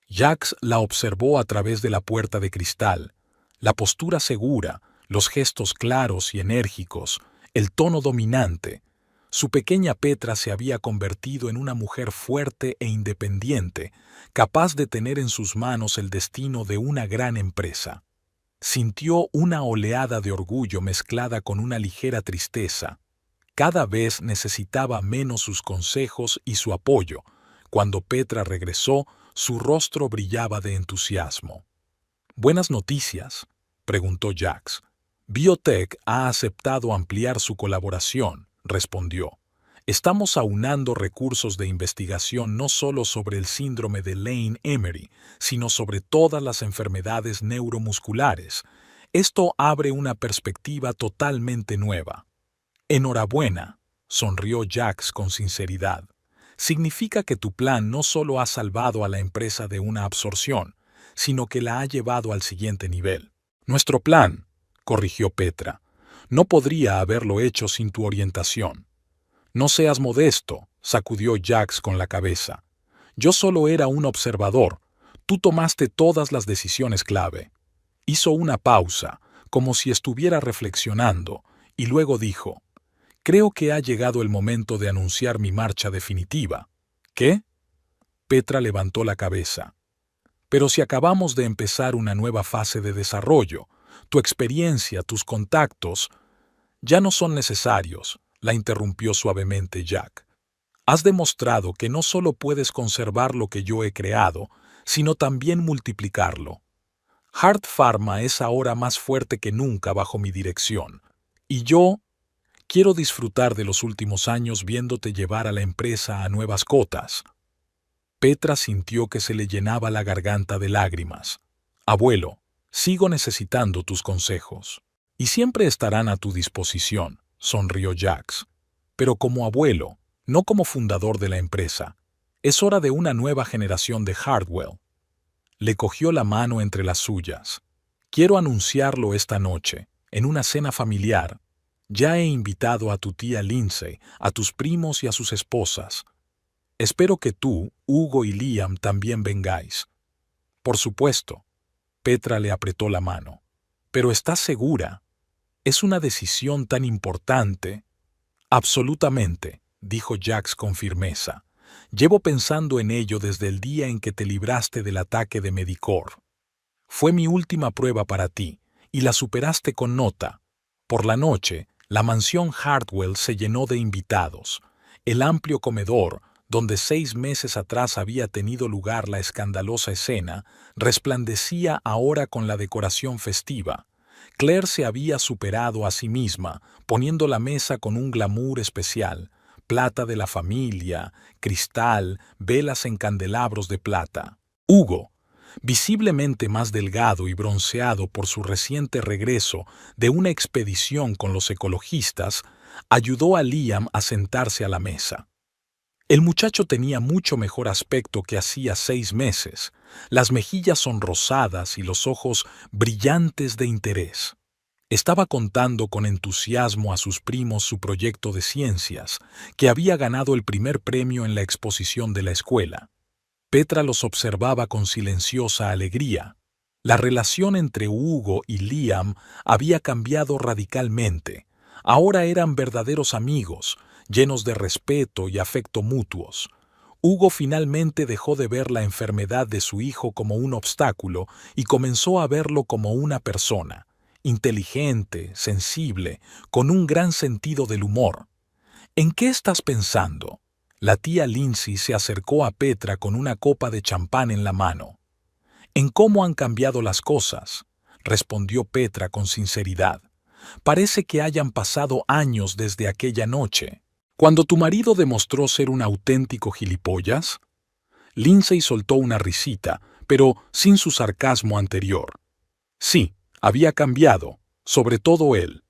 Jax la observó a través de la puerta de cristal. La postura segura, los gestos claros y enérgicos, el tono dominante. Su pequeña Petra se había convertido en una mujer fuerte e independiente, capaz de tener en sus manos el destino de una gran empresa. Sintió una oleada de orgullo mezclada con una ligera tristeza. Cada vez necesitaba menos sus consejos y su apoyo. Cuando Petra regresó, su rostro brillaba de entusiasmo. «¿Buenas noticias?», preguntó Jax. «Biotech ha aceptado ampliar su colaboración», respondió. «Estamos aunando recursos de investigación no solo sobre el síndrome de Lane-Emery, sino sobre todas las enfermedades neuromusculares. Esto abre una perspectiva totalmente nueva». «Enhorabuena», sonrió Jax con sinceridad. «Significa que tu plan no solo ha salvado a la empresa de una absorción, sino que la ha llevado al siguiente nivel». «Nuestro plan», corrigió Petra, «no podría haberlo hecho sin tu orientación». «No seas modesto», sacudió Jax con la cabeza. «Yo solo era un observador. Tú tomaste todas las decisiones clave». Hizo una pausa, como si estuviera reflexionando, y luego dijo: «Creo que ha llegado el momento de anunciar mi marcha definitiva». «¿Qué?». Petra levantó la cabeza. «Pero si acabamos de empezar una nueva fase de desarrollo, tu experiencia, tus contactos, ya no son necesarios», la interrumpió suavemente Jack. «Has demostrado que no solo puedes conservar lo que yo he creado, sino también multiplicarlo. Hart Pharma es ahora más fuerte que nunca bajo mi dirección, y yo quiero disfrutar de los últimos años viéndote llevar a la empresa a nuevas cotas». Petra sintió que se le llenaba la garganta de lágrimas. «Abuelo, sigo necesitando tus consejos. Y siempre estarán a tu disposición», sonrió Jax. «Pero como abuelo, no como fundador de la empresa. Es hora de una nueva generación de Hartwell». Le cogió la mano entre las suyas. «Quiero anunciarlo esta noche, en una cena familiar. Ya he invitado a tu tía Lindsay, a tus primos y a sus esposas. Espero que tú, Hugo y Liam también vengáis». «Por supuesto». Petra le apretó la mano. «¿Pero estás segura? ¿Es una decisión tan importante?» «Absolutamente», dijo Jax con firmeza. «Llevo pensando en ello desde el día en que te libraste del ataque de Medicor. Fue mi última prueba para ti, y la superaste con nota. Por la noche, la mansión Hartwell se llenó de invitados. El amplio comedor, donde 6 meses atrás había tenido lugar la escandalosa escena, resplandecía ahora con la decoración festiva. Claire se había superado a sí misma, poniendo la mesa con un glamour especial: plata de la familia, cristal, velas en candelabros de plata. Hugo, visiblemente más delgado y bronceado por su reciente regreso de una expedición con los ecologistas, ayudó a Liam a sentarse a la mesa. El muchacho tenía mucho mejor aspecto que hacía 6 meses, las mejillas sonrosadas y los ojos brillantes de interés. Estaba contando con entusiasmo a sus primos su proyecto de ciencias, que había ganado el primer premio en la exposición de la escuela. Petra los observaba con silenciosa alegría. La relación entre Hugo y Liam había cambiado radicalmente. Ahora eran verdaderos amigos, llenos de respeto y afecto mutuos. Hugo finalmente dejó de ver la enfermedad de su hijo como un obstáculo y comenzó a verlo como una persona, inteligente, sensible, con un gran sentido del humor. ¿En qué estás pensando? La tía Lindsay se acercó a Petra con una copa de champán en la mano. En cómo han cambiado las cosas, respondió Petra con sinceridad. Parece que hayan pasado años desde aquella noche. Cuando tu marido demostró ser un auténtico gilipollas, Lindsay soltó una risita, pero sin su sarcasmo anterior. Sí, había cambiado, sobre todo él.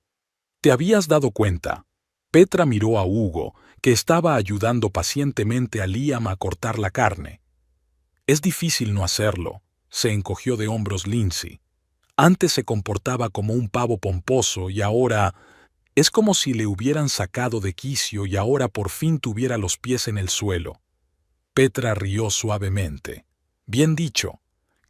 ¿Te habías dado cuenta? Petra miró a Hugo, que estaba ayudando pacientemente a Liam a cortar la carne. Es difícil no hacerlo, se encogió de hombros Lindsay. Antes se comportaba como un pavo pomposo y ahora es como si le hubieran sacado de quicio y ahora por fin tuviera los pies en el suelo. Petra rió suavemente. Bien dicho.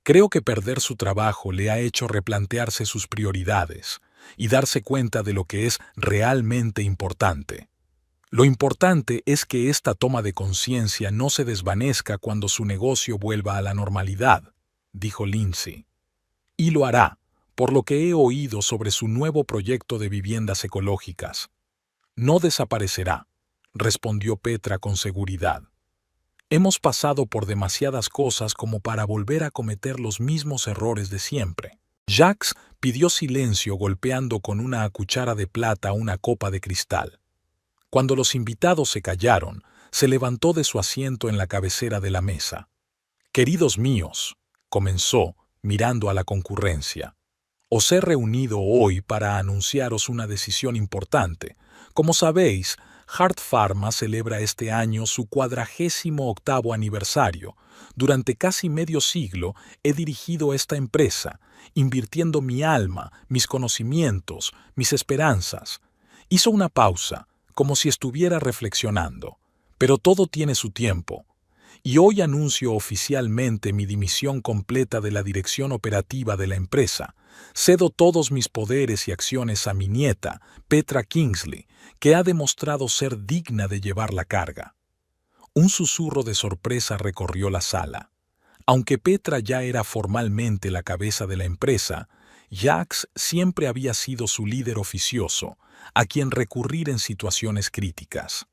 Creo que perder su trabajo le ha hecho replantearse sus prioridades y darse cuenta de lo que es realmente importante. Lo importante es que esta toma de conciencia no se desvanezca cuando su negocio vuelva a la normalidad, dijo Lindsay. Y lo hará, por lo que he oído sobre su nuevo proyecto de viviendas ecológicas. No desaparecerá, respondió Petra con seguridad. Hemos pasado por demasiadas cosas como para volver a cometer los mismos errores de siempre. Jacques pidió silencio golpeando con una cuchara de plata una copa de cristal. Cuando los invitados se callaron, se levantó de su asiento en la cabecera de la mesa. Queridos míos, comenzó, mirando a la concurrencia. Os he reunido hoy para anunciaros una decisión importante. Como sabéis, Hart Pharma celebra este año su 48º aniversario. Durante casi medio siglo he dirigido esta empresa, invirtiendo mi alma, mis conocimientos, mis esperanzas. Hizo una pausa, como si estuviera reflexionando. Pero todo tiene su tiempo. Y hoy anuncio oficialmente mi dimisión completa de la dirección operativa de la empresa. Cedo todos mis poderes y acciones a mi nieta, Petra Kingsley, que ha demostrado ser digna de llevar la carga. Un susurro de sorpresa recorrió la sala. Aunque Petra ya era formalmente la cabeza de la empresa, Jacques siempre había sido su líder oficioso, a quien recurrir en situaciones críticas.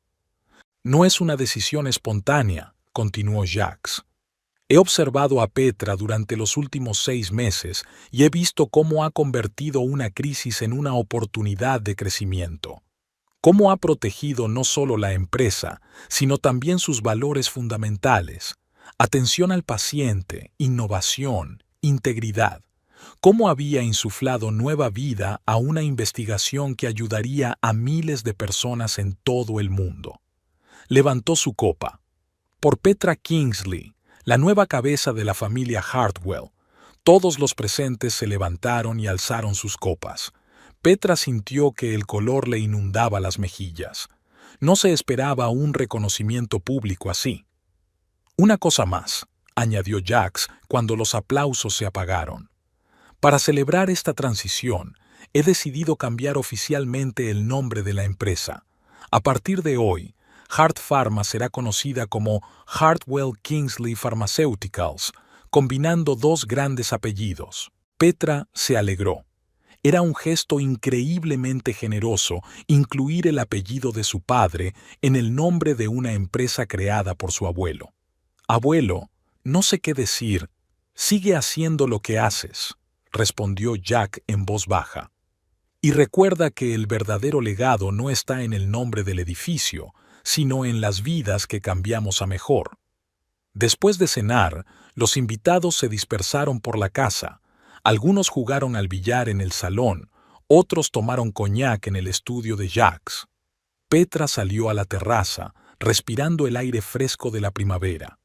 No es una decisión espontánea, continuó Jacques. He observado a Petra durante los últimos 6 meses y he visto cómo ha convertido una crisis en una oportunidad de crecimiento. Cómo ha protegido no solo la empresa, sino también sus valores fundamentales: atención al paciente, innovación, integridad. Cómo había insuflado nueva vida a una investigación que ayudaría a miles de personas en todo el mundo. Levantó su copa. Por Petra Kingsley, la nueva cabeza de la familia Hartwell. Todos los presentes se levantaron y alzaron sus copas. Petra sintió que el color le inundaba las mejillas. No se esperaba un reconocimiento público así. Una cosa más, añadió Jacques cuando los aplausos se apagaron. Para celebrar esta transición, he decidido cambiar oficialmente el nombre de la empresa. A partir de hoy, Hart Pharma será conocida como Hartwell Kingsley Pharmaceuticals, combinando 2 grandes apellidos. Petra se alegró. Era un gesto increíblemente generoso incluir el apellido de su padre en el nombre de una empresa creada por su abuelo. Abuelo, no sé qué decir. Sigue haciendo lo que haces, respondió Jack en voz baja. Y recuerda que el verdadero legado no está en el nombre del edificio, sino en las vidas que cambiamos a mejor. Después de cenar, los invitados se dispersaron por la casa. Algunos jugaron al billar en el salón, otros tomaron coñac en el estudio de Jacques. Petra salió a la terraza, respirando el aire fresco de la primavera.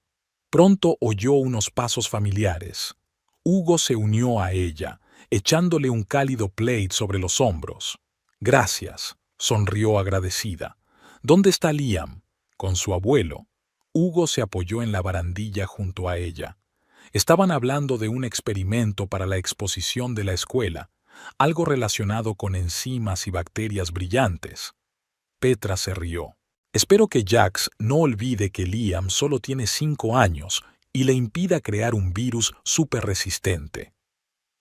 Pronto oyó unos pasos familiares. Hugo se unió a ella. echándole un cálido plate sobre los hombros. «Gracias», sonrió agradecida. «¿Dónde está Liam?» «Con su abuelo». Hugo se apoyó en la barandilla junto a ella. Estaban hablando de un experimento para la exposición de la escuela, algo relacionado con enzimas y bacterias brillantes. Petra se rió. «Espero que Jax no olvide que Liam solo tiene 5 años y le impida crear un virus súper resistente».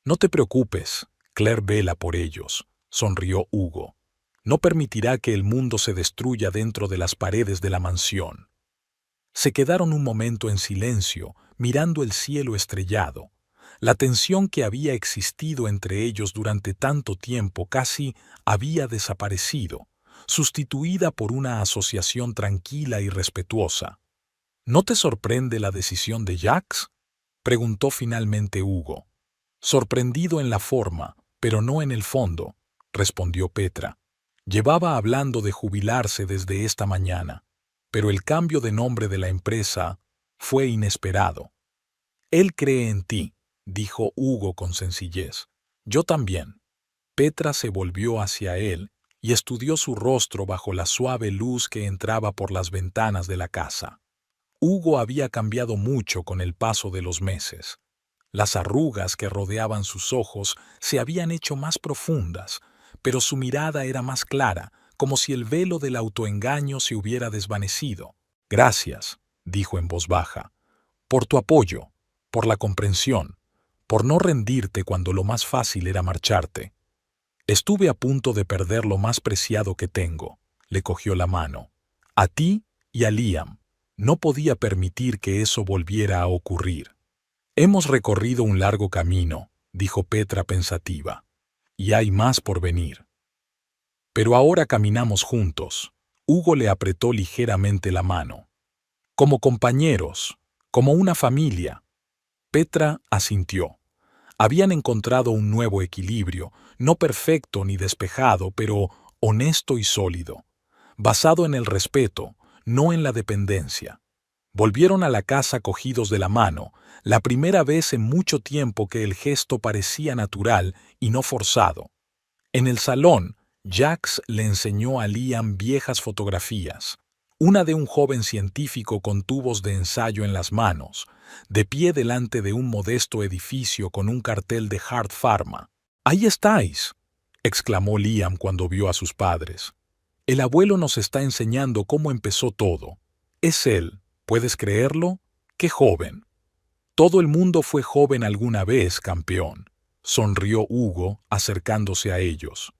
«No te preocupes, Claire vela por ellos», sonrió Hugo. «No permitirá que el mundo se destruya dentro de las paredes de la mansión». Se quedaron un momento en silencio, mirando el cielo estrellado. La tensión que había existido entre ellos durante tanto tiempo casi había desaparecido, sustituida por una asociación tranquila y respetuosa. «¿No te sorprende la decisión de Jax?», preguntó finalmente Hugo. «Sorprendido en la forma, pero no en el fondo», respondió Petra. «Llevaba hablando de jubilarse desde esta mañana, pero el cambio de nombre de la empresa fue inesperado». «Él cree en ti», dijo Hugo con sencillez. «Yo también». Petra se volvió hacia él y estudió su rostro bajo la suave luz que entraba por las ventanas de la casa. Hugo había cambiado mucho con el paso de los meses. Las arrugas que rodeaban sus ojos se habían hecho más profundas, pero su mirada era más clara, como si el velo del autoengaño se hubiera desvanecido. «Gracias», dijo en voz baja, «por tu apoyo, por la comprensión, por no rendirte cuando lo más fácil era marcharte». «Estuve a punto de perder lo más preciado que tengo», le cogió la mano. «A ti y a Liam. No podía permitir que eso volviera a ocurrir». «Hemos recorrido un largo camino», dijo Petra pensativa, «y hay más por venir. Pero ahora caminamos juntos». Hugo le apretó ligeramente la mano. «Como compañeros, como una familia». Petra asintió. Habían encontrado un nuevo equilibrio, no perfecto ni despejado, pero honesto y sólido, basado en el respeto, no en la dependencia. Volvieron a la casa cogidos de la mano, la primera vez en mucho tiempo que el gesto parecía natural y no forzado. En el salón, Jax le enseñó a Liam viejas fotografías, una de un joven científico con tubos de ensayo en las manos, de pie delante de un modesto edificio con un cartel de Hard Pharma. «¡Ahí estáis!», exclamó Liam cuando vio a sus padres. «El abuelo nos está enseñando cómo empezó todo. Es él, ¿puedes creerlo? ¡Qué joven!». «Todo el mundo fue joven alguna vez, campeón», sonrió Hugo acercándose a ellos.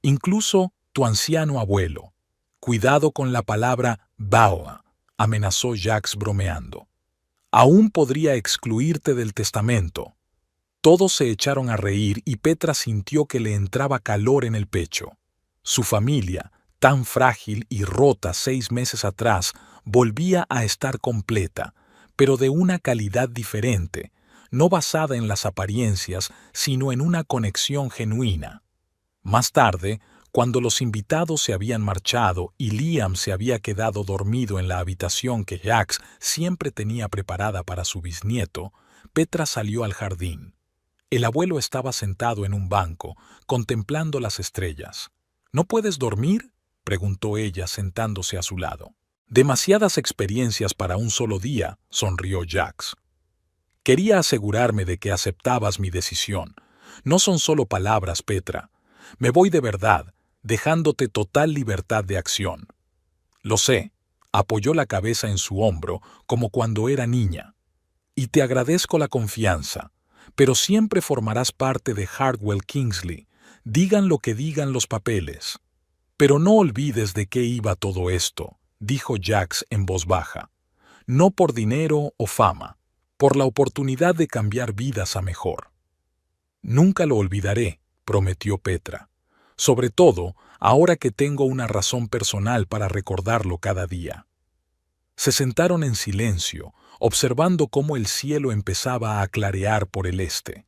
«Incluso tu anciano abuelo». «Cuidado con la palabra Baoa», amenazó Jax bromeando. «Aún podría excluirte del testamento». Todos se echaron a reír y Petra sintió que le entraba calor en el pecho. Su familia, tan frágil y rota 6 meses atrás, volvía a estar completa, pero de una calidad diferente, no basada en las apariencias, sino en una conexión genuina. Más tarde, cuando los invitados se habían marchado y Liam se había quedado dormido en la habitación que Jax siempre tenía preparada para su bisnieto, Petra salió al jardín. El abuelo estaba sentado en un banco, contemplando las estrellas. «¿No puedes dormir?», preguntó ella sentándose a su lado. «Demasiadas experiencias para un solo día», sonrió Jax. «Quería asegurarme de que aceptabas mi decisión. No son solo palabras, Petra. Me voy de verdad, dejándote total libertad de acción». «Lo sé», apoyó la cabeza en su hombro como cuando era niña. «Y te agradezco la confianza, pero siempre formarás parte de Hartwell Kingsley, digan lo que digan los papeles». «Pero no olvides de qué iba todo esto», dijo Jax en voz baja. «No por dinero o fama, por la oportunidad de cambiar vidas a mejor». «Nunca lo olvidaré», prometió Petra. «Sobre todo, ahora que tengo una razón personal para recordarlo cada día». Se sentaron en silencio, observando cómo el cielo empezaba a clarear por el este.